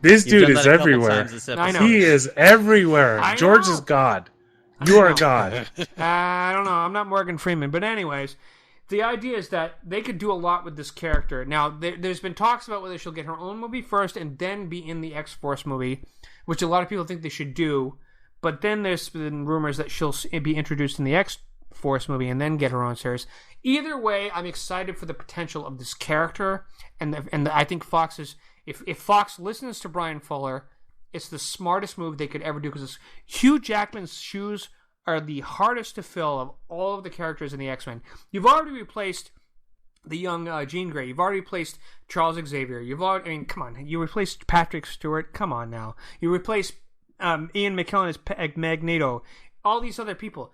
This dude is everywhere. I know. He is everywhere. George is God. You are God. I don't know. I'm not Morgan Freeman, but anyways, the idea is that they could do a lot with this character. Now, there's been talks about whether she'll get her own movie first and then be in the X-Force movie, which a lot of people think they should do. But then there's been rumors that she'll be introduced in the X-Force movie and then get her own series. Either way, I'm excited for the potential of this character, and I think Fox is. If Fox listens to Brian Fuller, it's the smartest move they could ever do, because Hugh Jackman's shoes are the hardest to fill of all of the characters in the X-Men. You've already replaced the young Jean Grey. You've already replaced Charles Xavier. Come on. You replaced Patrick Stewart. Come on now. You replaced Ian McKellen as Magneto. All these other people.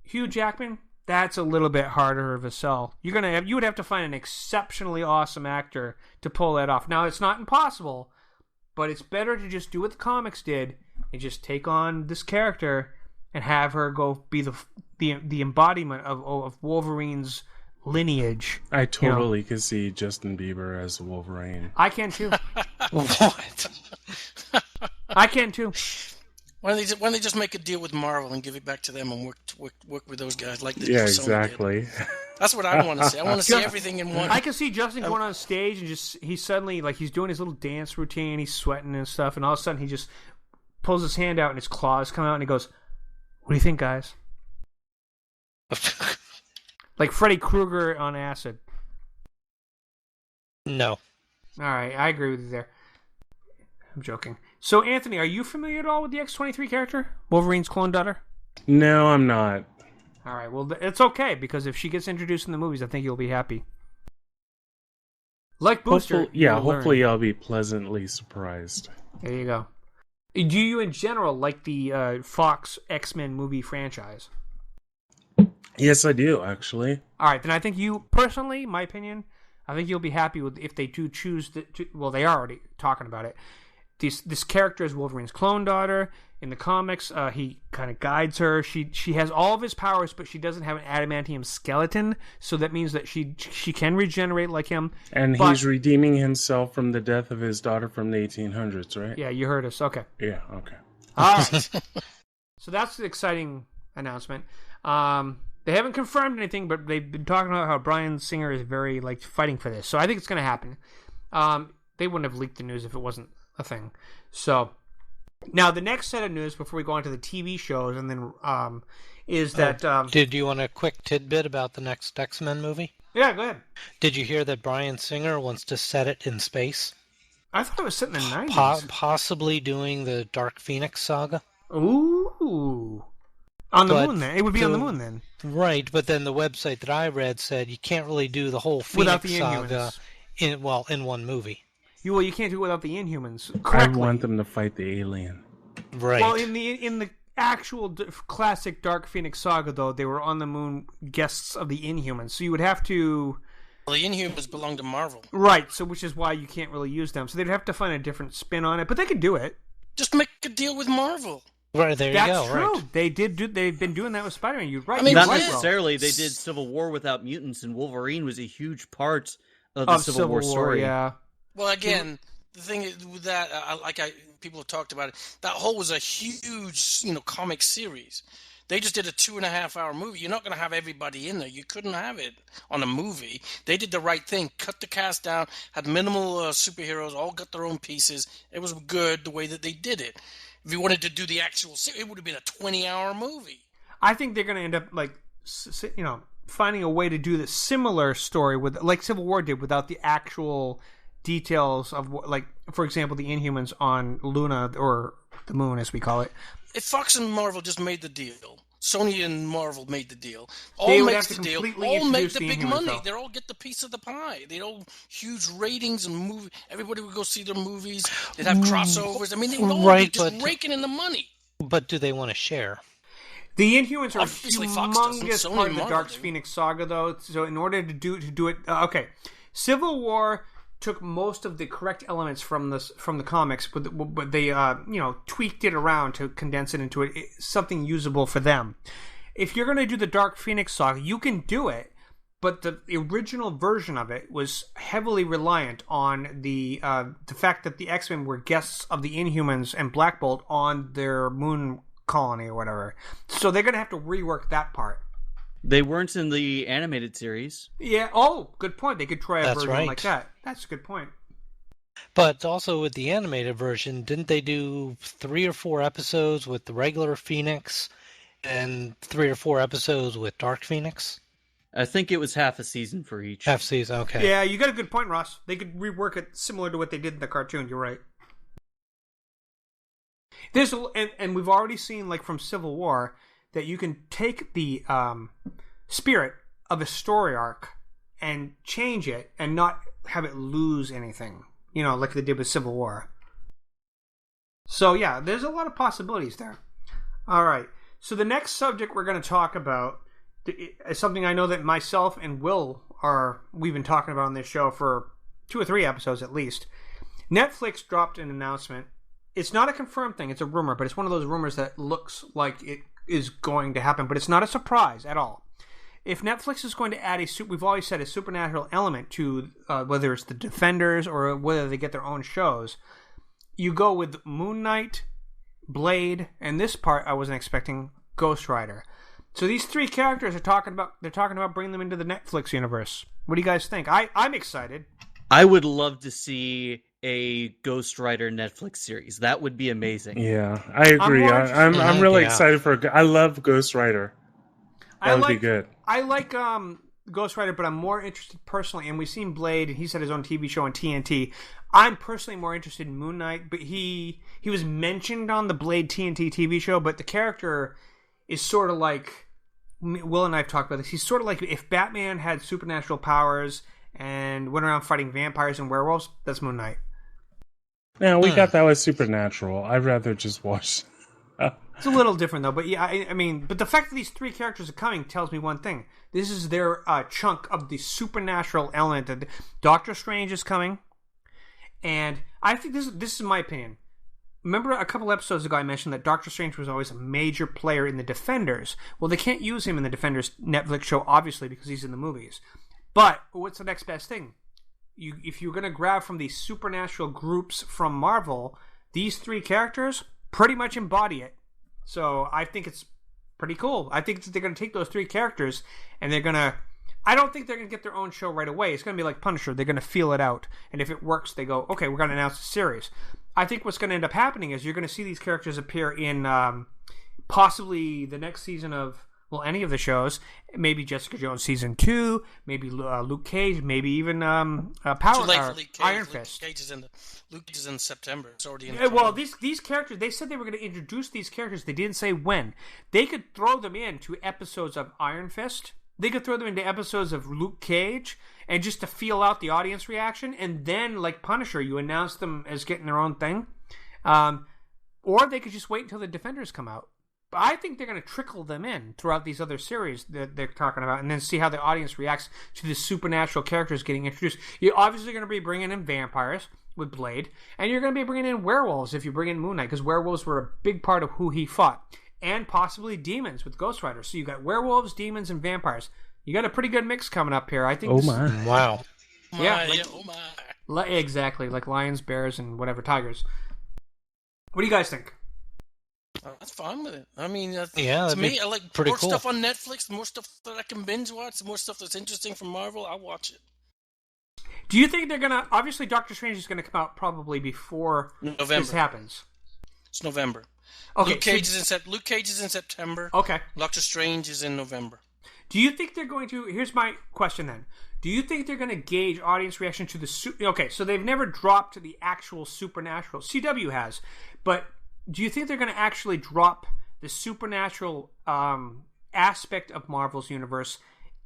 Hugh Jackman, that's a little bit harder of a sell. You would have to find an exceptionally awesome actor to pull that off. Now, it's not impossible, but it's better to just do what the comics did and just take on this character and have her go be the embodiment of Wolverine's lineage. I totally could see Justin Bieber as Wolverine. I can too. What? I can too. Why don't they just make a deal with Marvel and give it back to them and work with those guys like they Yeah, Sony did? exactly. That's what I want to see. I want to see everything in one. I can see Justin going on stage and he's suddenly he's doing his little dance routine, he's sweating and stuff, and all of a sudden he just pulls his hand out and his claws come out and he goes, "What do you think, guys?" Like Freddy Krueger on acid. No. All right, I agree with you there. I'm joking. So, Anthony, are you familiar at all with the X-23 character? Wolverine's clone daughter? No, I'm not. All right, well, it's okay, because if she gets introduced in the movies, I think you'll be happy. Like Booster. Hopefully I'll be pleasantly surprised. There you go. Do you, in general, like the Fox X-Men movie franchise? Yes, I do, actually. All right, then I think you, personally, my opinion, I think you'll be happy with if they do choose well, they are already talking about it. This character is Wolverine's clone daughter. In the comics, he kind of guides her. She has all of his powers, but she doesn't have an adamantium skeleton, so that means that she can regenerate like him. And he's redeeming himself from the death of his daughter from the 1800s, right? Yeah, you heard us. Okay. Yeah, okay. All right. So that's the exciting announcement. They haven't confirmed anything, but they've been talking about how Bryan Singer is very fighting for this. So I think it's going to happen. They wouldn't have leaked the news if it wasn't a thing. So now the next set of news before we go on to the TV shows, and then is that did you want a quick tidbit about the next X-Men movie? Yeah, go ahead. Did you hear that Bryan Singer wants to set it in space? I thought it was set in the 90s. Possibly doing the Dark Phoenix saga. Ooh. On the moon, then. It would be on the moon, then. Right, but then the website that I read said you can't really do the whole Phoenix saga in one movie. You can't do it without the Inhumans. Correctly. I want them to fight the alien. Right. Well, in the actual classic Dark Phoenix saga, though, they were on the moon guests of the Inhumans, so you would have to. Well, the Inhumans belong to Marvel. Right, so which is why you can't really use them. So they'd have to find a different spin on it, but they could do it. Just make a deal with Marvel. Right, there you go. That's true. Right. They've been doing that with Spider-Man. You're right. I mean, You're not right, necessarily. They did Civil War without mutants, and Wolverine was a huge part of the Civil War story. Yeah. Well, again, the thing with that, people have talked about it. That whole was a huge, comic series. They just did a 2.5-hour movie. You're not going to have everybody in there. You couldn't have it on a movie. They did the right thing. Cut the cast down. Had minimal superheroes. All got their own pieces. It was good the way that they did it. If you wanted to do the actual series, it would have been a 20-hour movie. I think they're going to end up finding a way to do the similar story with like Civil War did without the actual details of for example, the Inhumans on Luna or the moon, as we call it. If Fox and Marvel just made the deal, Sony and Marvel made the deal, they all would makes have to the deal, completely all make the introduce big Inhumans, money. though. They all get the piece of the pie. They all huge ratings and movie. Everybody would go see their movies. They'd have crossovers. I mean, they'd all be just raking in the money. But do they want to share? The Inhumans are Obviously, a Fox doesn't. humongous Sony part and of the Marvel Dark do. Phoenix saga, though. So in order to do it, okay, Civil War took most of the correct elements from the comics, but they tweaked it around to condense it into something usable for them. If you're going to do the Dark Phoenix saga, you can do it, but the original version of it was heavily reliant on the fact that the X-Men were guests of the Inhumans and Black Bolt on their moon colony or whatever. So they're going to have to rework that part. They weren't in the animated series. Yeah. Oh, good point. They could try a version right. like that. That's a good point. But also with the animated version, didn't they do 3 or 4 episodes with the regular Phoenix and 3 or 4 episodes with Dark Phoenix? I think it was half a season for each. Half season, okay. Yeah, you got a good point, Ross. They could rework it similar to what they did in the cartoon. You're right. And we've already seen, from Civil War, that you can take the spirit of a story arc and change it and not have it lose anything, like they did with Civil War. So, yeah, there's a lot of possibilities there. All right. So the next subject we're going to talk about is something I know that myself and Will we've been talking about on this show for 2 or 3 episodes at least. Netflix dropped an announcement. It's not a confirmed thing, it's a rumor, but it's one of those rumors that looks like it is going to happen, but it's not a surprise at all. If Netflix is going to add we've always said a supernatural element to whether it's the Defenders or whether they get their own shows, you go with Moon Knight, Blade, and this part I wasn't expecting, Ghost Rider. So these 3 characters they're talking about bringing them into the Netflix universe. What do you guys think? I'm excited. I would love to see a Ghost Rider Netflix series. That would be amazing. Yeah, I agree. I'm really excited for. I love Ghost Rider. That would be good. I like Ghost Rider, but I'm more interested personally, and we've seen Blade, and he's had his own TV show on TNT. I'm personally more interested in Moon Knight, but he was mentioned on the Blade TNT TV show, but the character is sort of like, Will and I have talked about this, he's sort of like if Batman had supernatural powers and went around fighting vampires and werewolves, that's Moon Knight. Yeah, we got that with Supernatural. I'd rather just watch. It's a little different, though. But yeah, I mean, but the fact that these 3 characters are coming tells me one thing. This is their chunk of the supernatural element. That Doctor Strange is coming. And I think this is my opinion. Remember a couple episodes ago I mentioned that Doctor Strange was always a major player in the Defenders. Well, they can't use him in the Defenders Netflix show, obviously, because he's in the movies. But what's the next best thing? If you're going to grab from these supernatural groups from Marvel, these 3 characters pretty much embody it. So I think it's pretty cool. I think they're going to take those 3 characters and they're going to... I don't think they're going to get their own show right away. It's going to be like Punisher. They're going to feel it out. And if it works, they go, okay, we're going to announce a series. I think what's going to end up happening is you're going to see these characters appear in possibly the next season of, well, any of the shows. Maybe Jessica Jones season 2, maybe Luke Cage, maybe even Iron Fist. Luke Cage is in September. It's already in. Yeah, well, these characters, they said they were going to introduce these characters. They didn't say when. They could throw them into episodes of Iron Fist. They could throw them into episodes of Luke Cage, and just to feel out the audience reaction. And then, like Punisher, you announce them as getting their own thing. Or they could just wait until the Defenders come out. But I think they're going to trickle them in throughout these other series that they're talking about, and then see how the audience reacts to the supernatural characters getting introduced. You're obviously going to be bringing in vampires with Blade, and you're going to be bringing in werewolves if you bring in Moon Knight, because werewolves were a big part of who he fought, and possibly demons with Ghost Rider. So you got werewolves, demons, and vampires. You got a pretty good mix coming up here. I think. Oh my! Wow. Yeah. Oh my! Exactly, like lions, bears, and whatever, tigers. What do you guys think? That's fine with it. I mean, yeah, to me, I like pretty more cool stuff on Netflix, more stuff that I can binge watch, more stuff that's interesting from Marvel. I'll watch it. Do you think they're gonna? Obviously, Doctor Strange is gonna come out probably before November. This happens. It's November. Okay, Luke Cage is in September. Okay. Doctor Strange is in November. Do you think they're going to? Here's my question then. Do you think they're going to gauge audience reaction to the? Okay, so they've never dropped the actual supernatural. CW has, but do you think they're going to actually drop the supernatural aspect of Marvel's universe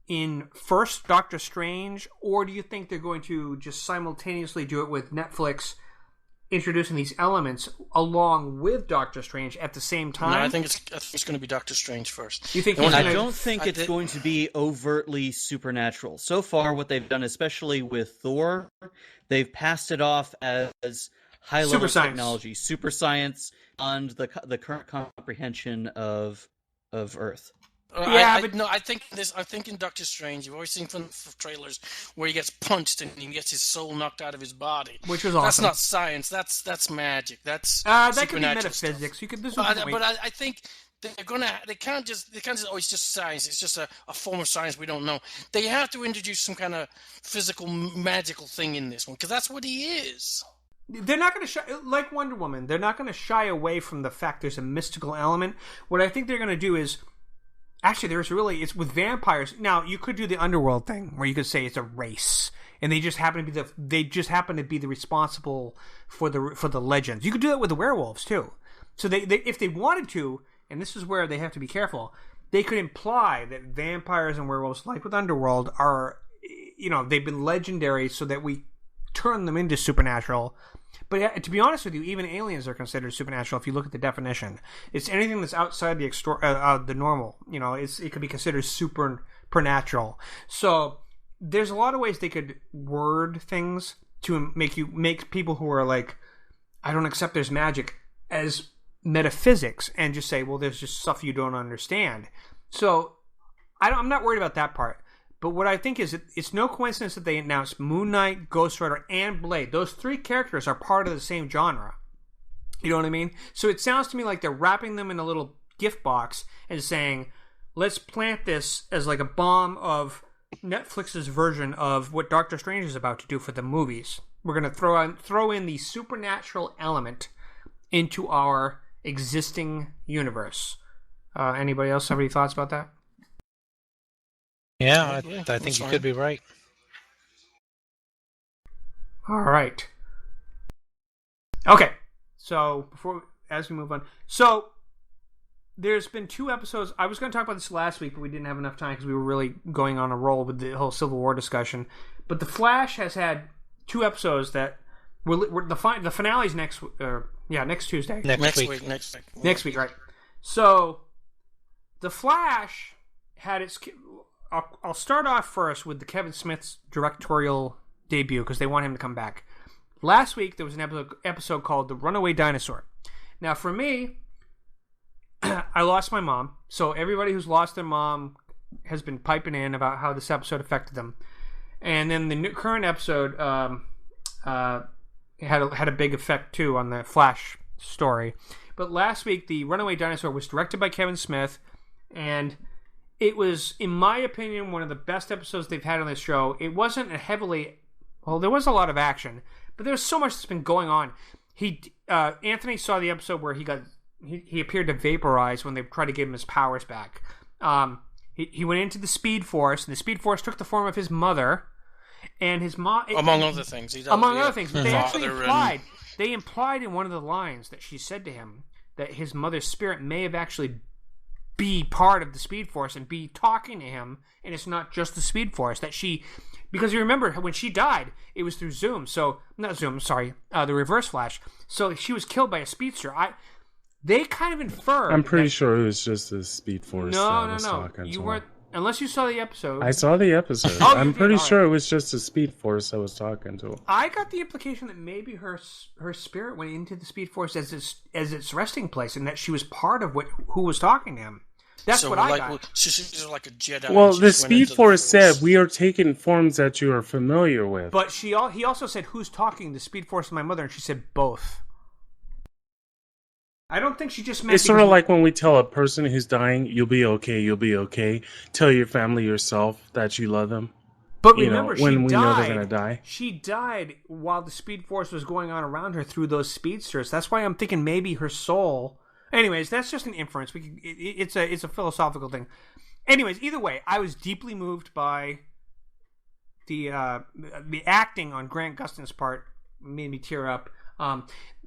in first Doctor Strange, or do you think they're going to just simultaneously do it with Netflix introducing these elements along with Doctor Strange at the same time? No, I think it's going to be Doctor Strange first. You think? I don't think it's going to be overtly supernatural. So far, what they've done, especially with Thor, they've passed it off as high-level technology, super science, on the current comprehension of Earth. I think in Doctor Strange, you've always seen from trailers where he gets punched and he gets his soul knocked out of his body, which was awesome. That's not science. That's magic. That's that could be metaphysics. Stuff. You could. But I think they can't just oh, it's just science. It's just a form of science we don't know. They have to introduce some kind of physical magical thing in this one, because that's what he is. They're not going to shy, like Wonder Woman. They're not going to shy away from the fact there's a mystical element. What I think they're going to do is, actually, it's with vampires. Now, you could do the underworld thing where you could say it's a race, and they just happen to be the responsible for the legends. You could do that with the werewolves too. So they if they wanted to, and this is where they have to be careful, they could imply that vampires and werewolves, like with Underworld, are, they've been legendary, so that we turn them into supernatural. But to be honest with you, even aliens are considered supernatural if you look at the definition. It's anything that's outside the normal. It could be considered supernatural. So there's a lot of ways they could word things to make people who are like, I don't accept there's magic, as metaphysics, and just say, well, there's just stuff you don't understand. So I'm not worried about that part. But what I think is it's no coincidence that they announced Moon Knight, Ghost Rider, and Blade. Those 3 characters are part of the same genre. You know what I mean? So it sounds to me like they're wrapping them in a little gift box and saying, let's plant this as like a bomb of Netflix's version of what Doctor Strange is about to do for the movies. We're going to throw in the supernatural element into our existing universe. Anybody else have any thoughts about that? Yeah, I think you could be right. All right. Okay. So as we move on, so there's been 2 episodes. I was going to talk about this last week, but we didn't have enough time because we were really going on a roll with the whole Civil War discussion. But The Flash has had 2 episodes that were the finale's next Tuesday. Next week, right? So The Flash had its. I'll start off first with the Kevin Smith's directorial debut because they want him to come back. Last week there was an episode called The Runaway Dinosaur. Now for me, I lost my mom, so everybody who's lost their mom has been piping in about how this episode affected them. And then the current episode had a big effect too on the Flash story. But last week the Runaway Dinosaur was directed by Kevin Smith, and it was, in my opinion, one of the best episodes they've had on this show. It wasn't there was a lot of action, but there's so much that's been going on. Anthony saw the episode where he appeared to vaporize when they tried to give him his powers back. He went into the Speed Force, and the Speed Force took the form of his mother, and his mom... Among other things. They actually implied in one of the lines that she said to him that his mother's spirit may have actually be part of the Speed Force and be talking to him, and it's not just the Speed Force because you remember when she died, it was through Zoom. So not Zoom, sorry, the Reverse Flash. So she was killed by a speedster. They kind of inferred. I'm pretty sure it was just the Speed Force. No. You weren't, unless you saw the episode. I saw the episode. I'm pretty sure it was just the Speed Force I was talking to. I got the implication that maybe her spirit went into the Speed Force as its resting place, and that she was part of who was talking to him. That's what I got. She's like a Jedi. Well, the Speed Force said, we are taking forms that you are familiar with. But he also said, who's talking, the Speed Force and my mother? And she said, both. I don't think she just meant... It's sort of like when we tell a person who's dying, you'll be okay. Tell your family yourself that you love them. But remember, when we know they're going to die. She died while the Speed Force was going on around her through those speedsters. That's why I'm thinking maybe her soul... Anyways, that's just an inference. It's a philosophical thing. Anyways, either way, I was deeply moved by the acting on Grant Gustin's part. Made me tear up.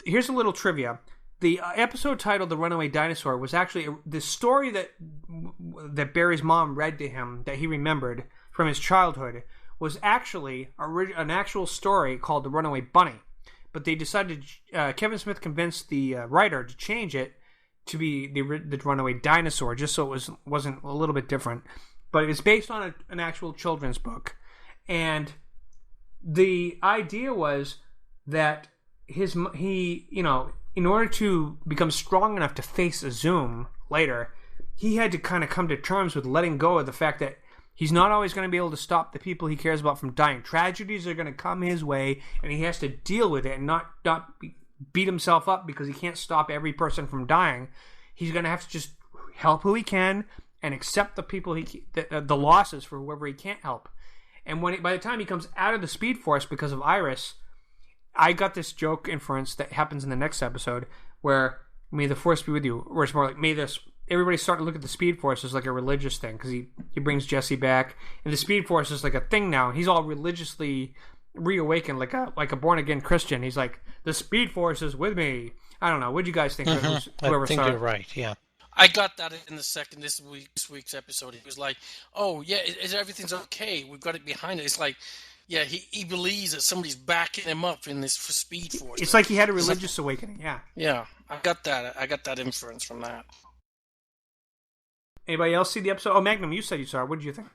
Here's a little trivia. The episode titled "The Runaway Dinosaur" was actually the story that Barry's mom read to him that he remembered from his childhood was actually an actual story called "The Runaway Bunny." But they decided Kevin Smith convinced the writer to change it to be the Runaway Dinosaur, just so it wasn't a little bit different. But it's based on an actual children's book, and the idea was that in order to become strong enough to face a Zoom later, he had to kind of come to terms with letting go of the fact that he's not always going to be able to stop the people he cares about from dying. Tragedies are going to come his way, and he has to deal with it and not beat himself up because he can't stop every person from dying. He's going to have to just help who he can and accept the people the losses for whoever he can't help. And by the time he comes out of the Speed Force because of Iris, I got this joke inference that happens in the next episode where may the Force be with you, or it's more like everybody's starting to look at the Speed Force as like a religious thing because he brings Jesse back, and the Speed Force is like a thing now. He's all religiously reawakened, like a born again Christian. He's like, the Speed Force is with me. I don't know. What do you guys think? Mm-hmm. I think you're right. Yeah, I got that in this week's episode. He was like, "Oh yeah, everything's okay. We've got it behind it." It's like Yeah, he believes that somebody's backing him up in this Speed Force. It's like he had a religious awakening. Yeah. Yeah, I got that inference from that. Anybody else see the episode? Oh, Magnum, you said you saw it. What did you think?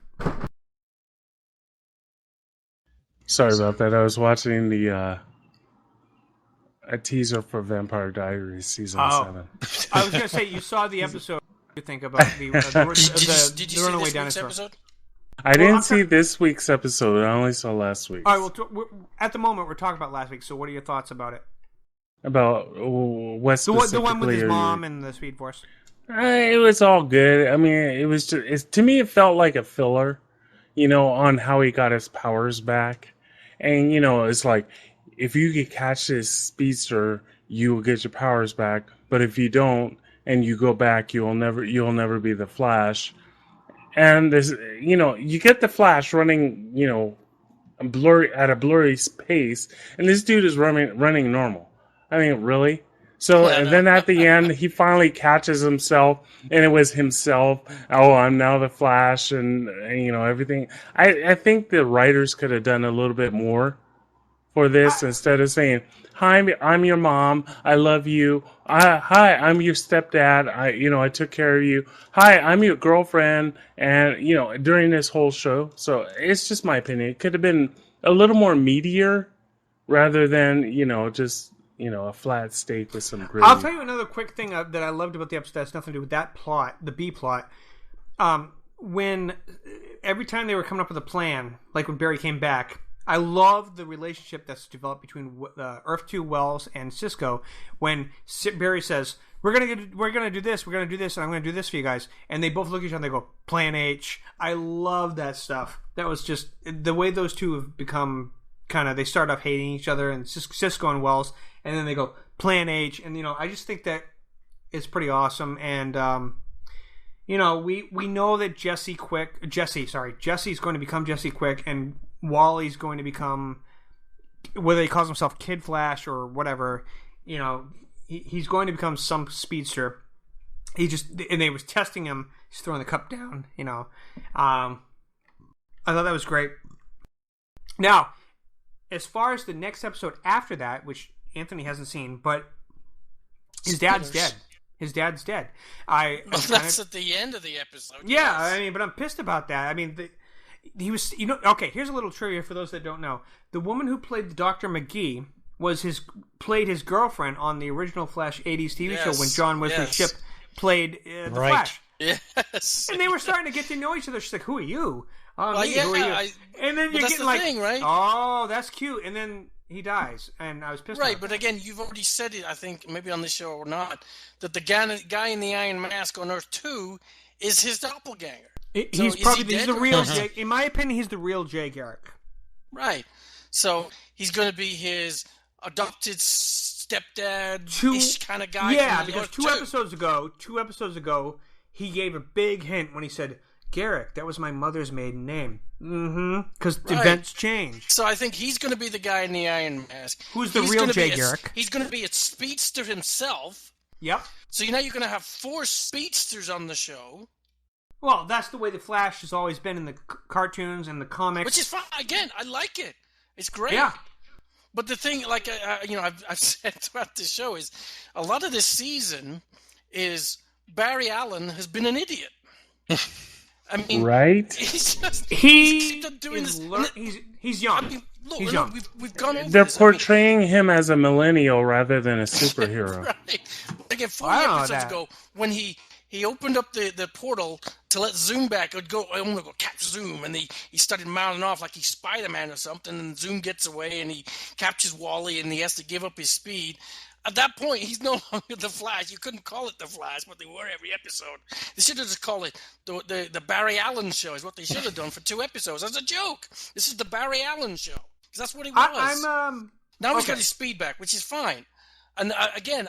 Sorry about that. I was watching a teaser for Vampire Diaries season 7. I was going to say, you saw the episode. What do you think about the Did you runaway see this dinosaur? episode? I didn't see this week's episode. I only saw last week's. All right, well, at the moment, we're talking about last week, so what are your thoughts about it? About what specifically? The one with his mom and the Speed Force. It was all good. I mean, it was just to me, it felt like a filler, on how he got his powers back. And, it's like, if you could catch this speedster, you will get your powers back. But if you don't, and you go back, you'll never be the Flash. And there's, you get the Flash running, at a blurry pace, and this dude is running normal. I mean, really? So, and then at the end, he finally catches himself, and it was himself. Oh, I'm now the Flash, and everything. I think the writers could have done a little bit more for this instead of saying, "Hi, I'm your mom. I love you. Hi, I'm your stepdad. I took care of you. Hi, I'm your girlfriend." And during this whole show, so it's just my opinion. It could have been a little more meatier rather than just. A flat steak with some gravy. I'll tell you another quick thing that I loved about the episode that has nothing to do with that plot, the B plot. When every time they were coming up with a plan, like when Barry came back, I loved the relationship that's developed between Earth 2 Wells and Cisco. When Barry says, "We're gonna do this, and I'm gonna do this for you guys," and they both look at each other and they go, "Plan H." I love that stuff. That was just the way those two have become. They start off hating each other, and Cisco and Wells, and then they go Plan H, and I just think that it's pretty awesome. And we know that Jesse's going to become Jesse Quick, and Wally's going to become, whether he calls himself Kid Flash or whatever, he's going to become some speedster. And they was testing him. He's throwing the cup down. I thought that was great. Now, as far as the next episode after that, which Anthony hasn't seen, but his dad's dead. His dad's dead. That's at the end of the episode. Yeah, yes. But I'm pissed about that. He was, okay, here's a little trivia for those that don't know. The woman who played Dr. McGee played his girlfriend on the original Flash 80s TV show when John Wesley Shipp played the Flash. Yes. And they were starting to get to know each other. She's like, "Who are you?" Who are you? And then you're getting like, thing, right? "Oh, that's cute." And then he dies, and I was pissed. Right, but again, you've already said it. I think maybe on this show or not, that the guy in the Iron Mask on Earth 2 is his doppelganger. He's the real. In my opinion, he's the real Jay Garrick. Right. So he's going to be his adopted stepdad kind of guy. Yeah, because two episodes ago, he gave a big hint when he said, "Garrick, that was my mother's maiden name." Mm-hmm. Because events change. So I think he's going to be the guy in the Iron Mask. Who's the real Jay Garrick? He's going to be a speedster himself. Yep. So you're going to have 4 speedsters on the show. Well, that's the way the Flash has always been in the cartoons and the comics. Which is fine. Again, I like it. It's great. Yeah. But the thing, like I've said throughout the show, is a lot of this season is Barry Allen has been an idiot. I mean, right? He's young. He's young. We've gone over They're this. portraying him as a millennial rather than a superhero. Right. Again, 4 episodes ago, when he opened up the portal to let Zoom back, I'm going to go catch Zoom, and he started mouthing off like he's Spider-Man or something, and Zoom gets away, and he captures Wally, and he has to give up his speed. At that point, he's no longer the Flash. You couldn't call it the Flash, but they were every episode. They should have just called it the Barry Allen Show. Is what they should have done for 2 episodes as a joke. This is the Barry Allen Show because that's what he was. Now he's got his speed back, which is fine. And again,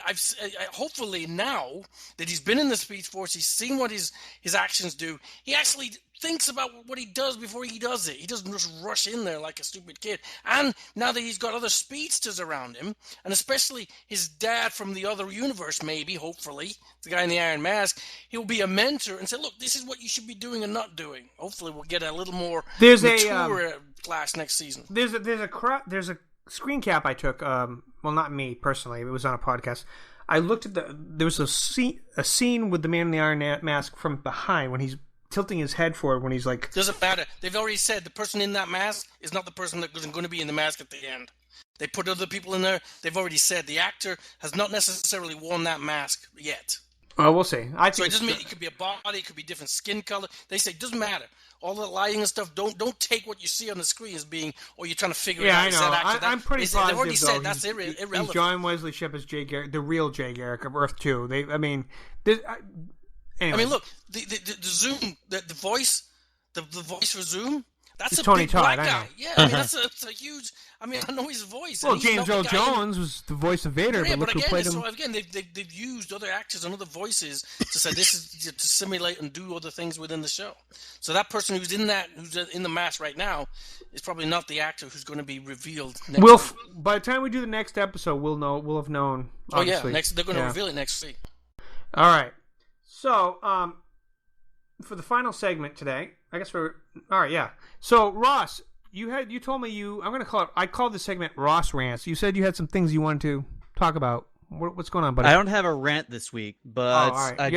hopefully now that he's been in the Speed Force, he's seen what his actions do. He actually thinks about what he does before he does it. He doesn't just rush in there like a stupid kid. And now that he's got other speedsters around him, and especially his dad from the other universe, maybe, hopefully, the guy in the Iron Mask, he'll be a mentor and say, look, this is what you should be doing and not doing. Hopefully we'll get a little more mature Flash next season. There's a screen cap I took. Well, not me personally. It was on a podcast. I looked at there was a scene with the man in the iron mask from behind when he's tilting his head forward when he's like. Doesn't matter. They've already said the person in that mask is not the person that's going to be in the mask at the end. They put other people in there. They've already said the actor has not necessarily worn that mask yet. Oh, we'll see. So it doesn't mean it could be a body, it could be different skin color. They say it doesn't matter. All the lighting and stuff. Don't take what you see on the screen as being, or you're trying to figure it out. Yeah, I know. I'm pretty positive. They've already said that's irrelevant. He's John Wesley Shipp as Jay Garrick, the real Jay Garrick of Earth 2. Anyway. I mean, look, the Zoom, the voice, the voice for Zoom. That's a Tony big Todd, black I guy. know. Yeah, I mean, that's a huge. I mean, I know his voice. Well, James Earl Jones was the voice of Vader, yeah, but look who again, played him. So again, they've used other actors and other voices to say this is to simulate and do other things within the show. So that person who's in the mask right now is probably not the actor who's going to be revealed. By the time we do the next episode, we'll have known. Obviously. Oh yeah, they're going to reveal it next week. All right. So, for the final segment today, I guess we're all right. Yeah. So Ross, you told me I called this segment Ross Rants. You said you had some things you wanted to talk about. What's going on, buddy? I don't have a rant this week, but right. I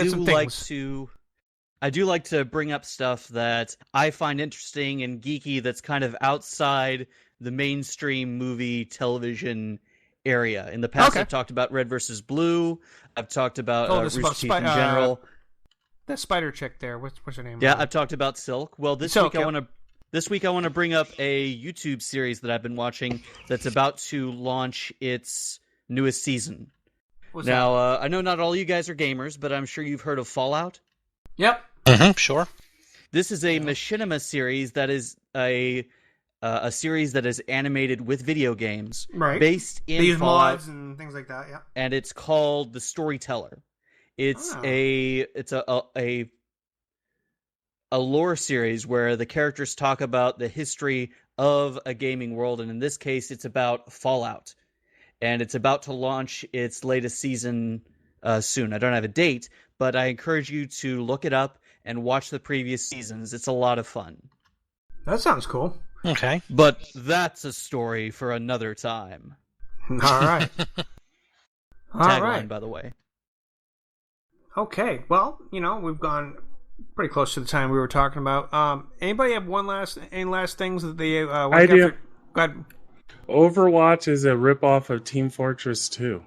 do like to bring up stuff that I find interesting and geeky that's kind of outside the mainstream movie television area. In the past, I've talked about Red versus Blue. I've talked about Rooster Teeth in general. That spider chick there. What's her name? Yeah, I've talked about Silk. Well, this week I want to bring up a YouTube series that I've been watching that's about to launch its newest season. What's now, that? I know not all you guys are gamers, but I'm sure you've heard of Fallout. Yep. Sure. This is a machinima series that is a series that is animated with video games, right? Based in they use Fallout, mods and things like that. Yeah. And it's called The Storyteller. It's a lore series where the characters talk about the history of a gaming world, and in this case, it's about Fallout, and it's about to launch its latest season soon. I don't have a date, but I encourage you to look it up and watch the previous seasons. It's a lot of fun. That sounds cool. Okay, but that's a story for another time. All right. Tagline, by the way. Okay, well, we've gone pretty close to the time we were talking about. Anybody have any last things that they? I do. Go ahead. Overwatch is a ripoff of Team Fortress 2.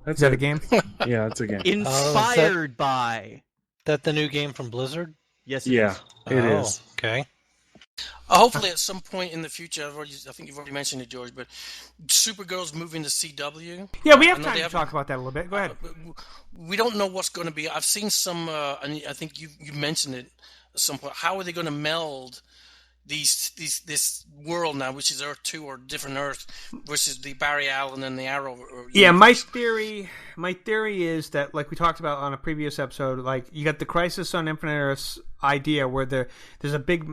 Is that a game? Yeah, it's a game. Inspired by. That the new game from Blizzard? Yes. It is. It is. Okay. Hopefully, at some point in the future, I think you've already mentioned it, George, but Supergirl's moving to CW. Yeah, we have time to talk about that a little bit. Go ahead. We don't know what's going to be. I've seen some, and I think you mentioned it at some point. How are they going to meld this world now, which is Earth 2 or different Earth, versus the Barry Allen and the Arrow? Yeah, my theory is that, like we talked about on a previous episode, like you got the Crisis on Infinite Earths idea where there's a big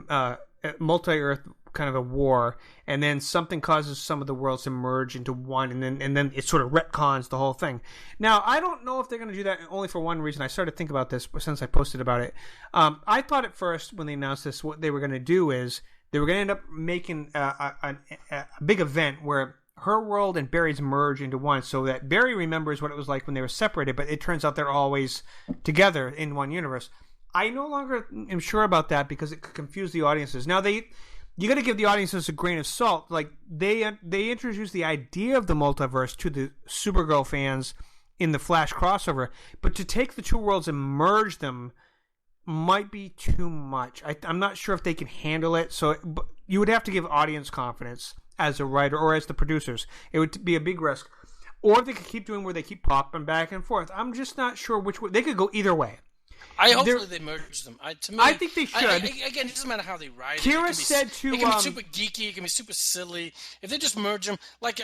multi-Earth kind of a war, and then something causes some of the worlds to merge into one, and then it sort of retcons the whole thing. Now, I don't know if they're going to do that only for one reason. I started to think about this since I posted about it. I thought at first when they announced this, what they were going to do is they were going to end up making a big event where her world and Barry's merge into one, so that Barry remembers what it was like when they were separated, but it turns out they're always together in one universe. I no longer am sure about that because it could confuse the audiences. Now, you got to give the audiences a grain of salt. Like they introduced the idea of the multiverse to the Supergirl fans in the Flash crossover, but to take the two worlds and merge them might be too much. I'm not sure if they can handle it. So you would have to give audience confidence as a writer or as the producers. It would be a big risk. Or they could keep doing where they keep popping back and forth. I'm just not sure which way. They could go either way. Hopefully they merge them. I think they should. Again, it doesn't matter how they write it. Kira said to... It can be super geeky. It can be super silly. If they just merge them... Like,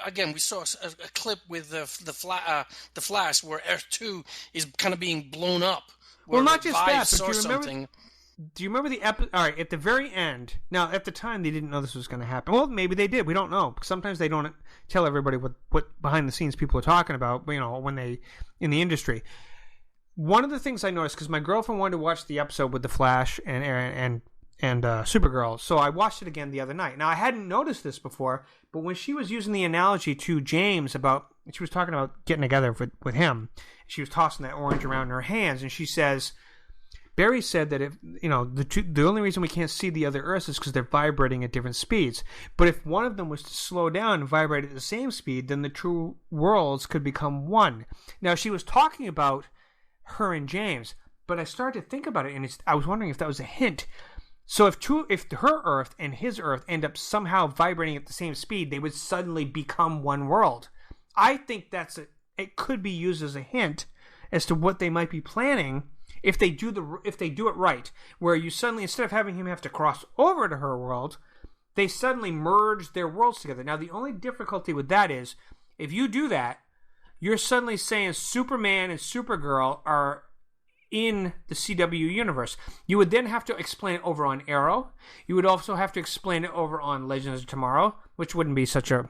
again, we saw a clip with the Flash where Earth 2 is kind of being blown up. Well, not just that, but do you remember the episode? All right, at the very end... Now, at the time, they didn't know this was going to happen. Well, maybe they did. We don't know. Sometimes they don't tell everybody what behind-the-scenes people are talking about, when they... in the industry. One of the things I noticed, because my girlfriend wanted to watch the episode with the Flash and Supergirl. So I watched it again the other night. Now I hadn't noticed this before, but when she was using the analogy to James about, she was talking about getting together with him. She was tossing that orange around in her hands, and she says, Barry said that if the only reason we can't see the other Earths is because they're vibrating at different speeds. But if one of them was to slow down and vibrate at the same speed, then the two worlds could become one. Now she was talking about her and James, but I started to think about it, and I was wondering if that was a hint. So if her Earth and his Earth end up somehow vibrating at the same speed, they would suddenly become one world. I think it could be used as a hint as to what they might be planning if they do it right, where you suddenly, instead of having him have to cross over to her world, they suddenly merge their worlds together. Now the only difficulty with that is, if you do that, you're suddenly saying Superman and Supergirl are in the CW universe. You would then have to explain it over on Arrow. You would also have to explain it over on Legends of Tomorrow, which wouldn't be such a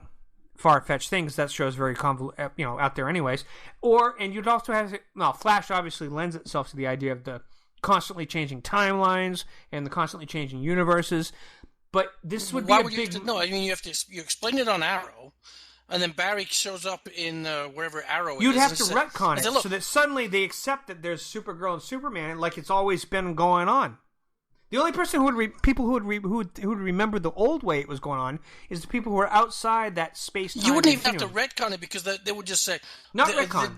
far-fetched thing, because that show's very out there anyways. And you'd also have to, Flash obviously lends itself to the idea of the constantly changing timelines and the constantly changing universes. But this would be a big... you explain it on Arrow, and then Barry shows up in wherever Arrow is. You'd have to retcon it so that suddenly they accept that there's Supergirl and Superman, like it's always been going on. The only person who would remember the old way it was going on is the people who are outside that space. You wouldn't even have to retcon it, because they would just say retcon.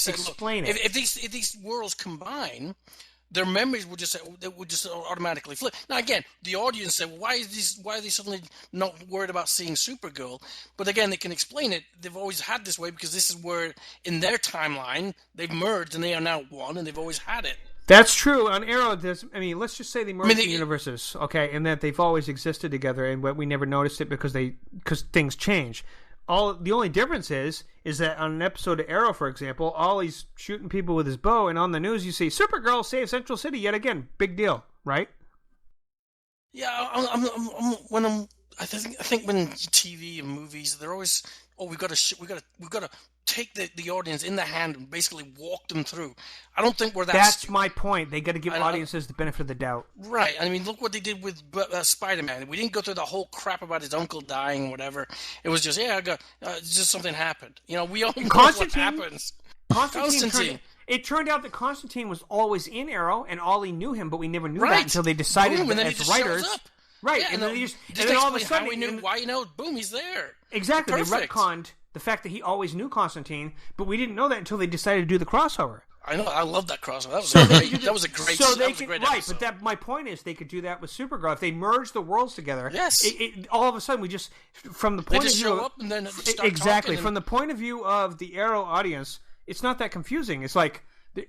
Explain it. If these worlds combine, their memories would just automatically flip. Now again, the audience say, well, why are they suddenly not worried about seeing Supergirl? But again, they can explain it. They've always had this way because this is where in their timeline they've merged and they are now one, and they've always had it. That's true. On Arrow, let's just say they merged the universes, okay, and that they've always existed together, and we never noticed it because things change. The only difference is that on an episode of Arrow, for example, Ollie's shooting people with his bow, and on the news you see Supergirl saves Central City yet again. Big deal, right? Yeah, I think when TV and movies, they're always, we've got to take the audience in the hand and basically walk them through. I don't think we're that. That's my point. They got to give audiences the benefit of the doubt. Right. I mean, look what they did with Spider-Man. We didn't go through the whole crap about his uncle dying or whatever. It was just just something happened. We all know what happens. Constantine. It turned out that Constantine was always in Arrow, and Ollie knew him, but we never knew that until they decided as writers. Right, yeah, and then all of a sudden, we knew why. Boom, he's there. Exactly, they retconned the fact that he always knew Constantine, but we didn't know that until they decided to do the crossover. I know, I love that crossover. That was a great. Right, but my point is, they could do that with Supergirl if they merge the worlds together. Yes. All of a sudden, we just from the point they just of view show up and then start exactly from the point of view of the Arrow audience, it's not that confusing. It's like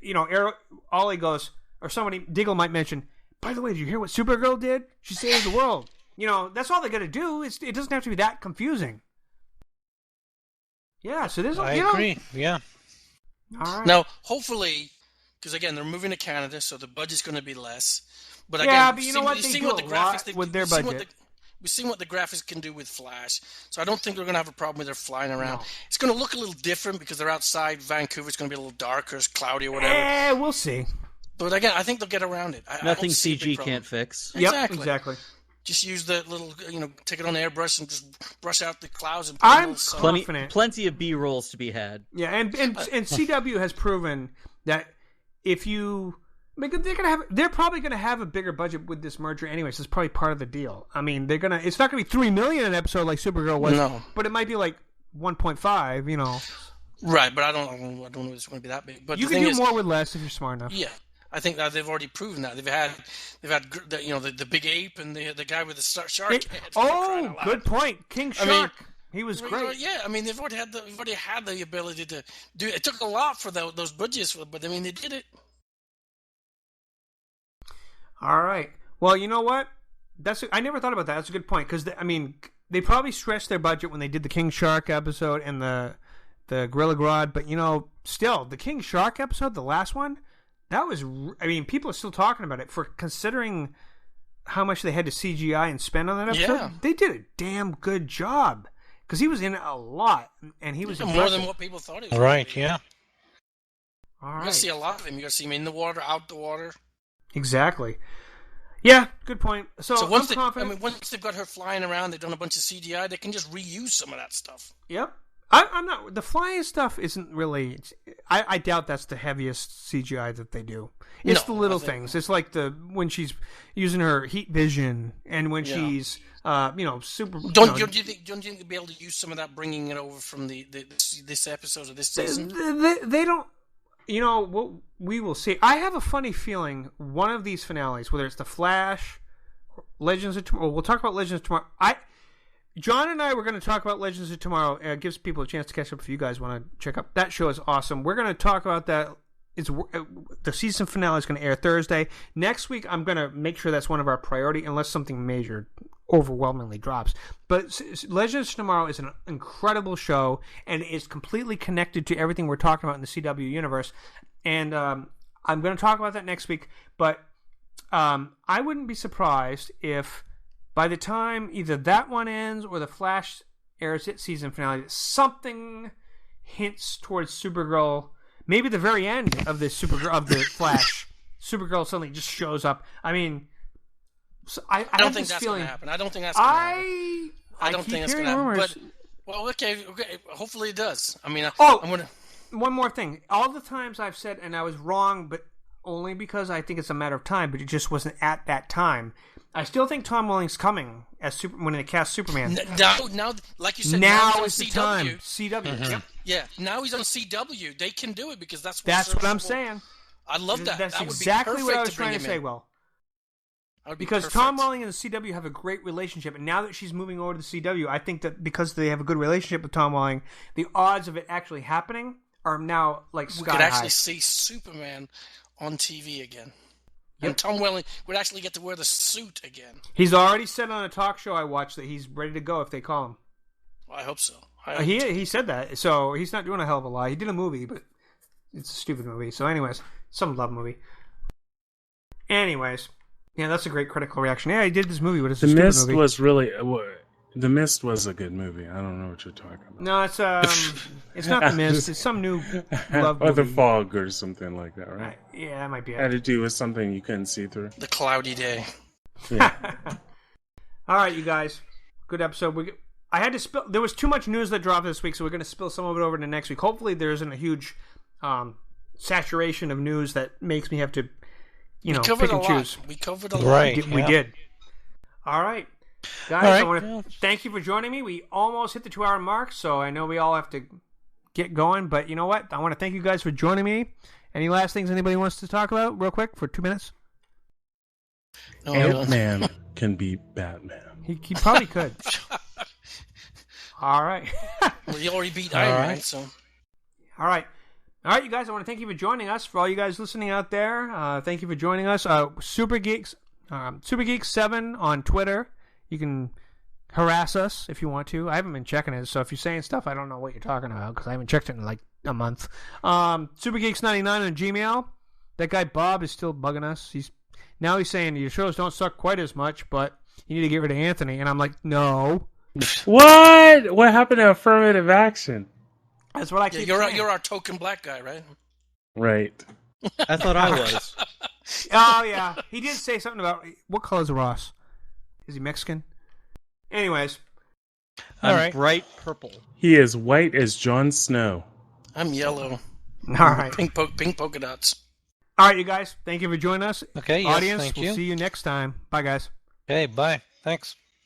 Arrow. Ollie goes, or somebody Diggle might mention. By the way, did you hear what Supergirl did? She saved the world. That's all they got to do. It doesn't have to be that confusing. Yeah, so there's. I agree. Yeah. All right. Now, hopefully, because again, they're moving to Canada, so the budget's going to be less. But again, yeah, but you know what? They do a lot with their budget. We've seen what the graphics can do with Flash, so I don't think we're going to have a problem with their flying around. No. It's going to look a little different because they're outside Vancouver. It's going to be a little darker, cloudy, or whatever. We'll see. But again, I think they'll get around it. Nothing CG can't fix. Exactly. Just use the little, take it on the airbrush and just brush out the clouds. And I'm confident. Plenty of B-rolls to be had. Yeah, and CW has proven that if you, they're probably gonna have a bigger budget with this merger anyway. So it's probably part of the deal. I mean, it's not gonna be $3 million an episode like Supergirl was, but it might be like 1.5. Right, but I don't know if it's going to be that big. But you can do more with less if you're smart enough. Yeah. I think that they've already proven that they've had the big ape and the guy with the shark head. Oh, good point, King Shark. He was great. Yeah, I mean they've already had the ability to do it. It took a lot for those budgets, but I mean they did it. All right. Well, you know what? I never thought about that. That's a good point because they probably stretched their budget when they did the King Shark episode and the Gorilla Grodd, but still the King Shark episode, the last one. That was, people are still talking about it for considering how much they had to CGI and spend on that episode. Yeah. They did a damn good job because he was in it a lot and he was more than what people thought he was. Right, yeah. All right. You're going to see a lot of him. You're going to see him in the water, out the water. Exactly. Yeah, good point. So once I'm confident. once they've got her flying around, they've done a bunch of CGI. They can just reuse some of that stuff. Yep. I'm not. The flying stuff isn't really. I doubt that's the heaviest CGI that they do. It's the little things. It's like when she's using her heat vision, and when she's, super. Don't you think they'll be able to use some of that, bringing it over from this episode of this season? They don't. We will see. I have a funny feeling one of these finales, whether it's The Flash, Legends of Tomorrow. We'll talk about Legends of Tomorrow. John and I were going to talk about Legends of Tomorrow. It gives people a chance to catch up if you guys want to check out. That show is awesome. We're going to talk about that. The season finale is going to air Thursday. Next week, I'm going to make sure that's one of our priority, unless something major overwhelmingly drops. But Legends of Tomorrow is an incredible show, and is completely connected to everything we're talking about in the CW universe. And I'm going to talk about that next week. But I wouldn't be surprised if by the time either that one ends or the Flash airs its season finale, something hints towards Supergirl. Maybe the very end of the Flash, Supergirl suddenly just shows up. I mean, I don't think that's going to happen. I don't think that's going to happen. I don't think that's going to happen. But okay. Hopefully it does. I mean, I'm going to. One more thing. All the times I've said, and I was wrong, but only because I think it's a matter of time, but it just wasn't at that time. I still think Tom Welling's coming as when they cast Superman. Now, like you said, now he's on is the CW. time. CW. Mm-hmm. Yep. Yeah, now he's on CW. They can do it because that's what I'm saying. I love that. That's that exactly would be what I perfect was trying to say. Well, because Tom Welling and the CW have a great relationship, and now that she's moving over to the CW, I think that because they have a good relationship with Tom Welling, the odds of it actually happening are now like sky high. We could actually see Superman on TV again. Yep. And Tom Welling would actually get to wear the suit again. He's already said on a talk show I watched that he's ready to go if they call him. Well, I hope so. He said that, so he's not doing a hell of a lie. He did a movie, but it's a stupid movie. So anyways, some love movie. Anyways, yeah, that's a great critical reaction. Yeah, he did this movie, but it's a stupid movie. The Mist was a good movie. I don't know what you're talking about. No, it's not The Mist. It's some new love movie. Or The Fog or something like that, right? Yeah, that might be it. Had to do with something you couldn't see through. The Cloudy Day. Yeah. All right, you guys. Good episode. I had to spill. There was too much news that dropped this week, so we're going to spill some of it over to next week. Hopefully, there isn't a huge saturation of news that makes me have to, pick and choose. We covered a lot. Right. We did. All right. Guys, I want to thank you for joining me. We almost hit the 2-hour mark, so I know we all have to get going. But you know what? I want to thank you guys for joining me. Any last things anybody wants to talk about real quick for 2 minutes? No, Ant-Man can beat Batman. He probably could. All right. Well, he already beat Iron Man, so. All right, you guys. I want to thank you for joining us. For all you guys listening out there, thank you for joining us. Super Geeks 7 on Twitter. You can harass us if you want to. I haven't been checking it, so if you're saying stuff, I don't know what you're talking about because I haven't checked it in like a month. Supergeeks99 on Gmail. That guy Bob is still bugging us. He's saying your shows don't suck quite as much, but you need to get rid of Anthony. And I'm like, no. What? What happened to affirmative action? That's what I keep saying. You're our token black guy, right? Right. I thought I was. Oh, yeah. He did say something about... What color is Ross? Is he Mexican? Anyways. I'm bright purple. He is white as Jon Snow. I'm yellow. All right. Pink polka dots. All right, you guys. Thank you for joining us. Okay, yes, Audience, thank we'll you. see you next time. Bye, guys. Okay, bye. Thanks.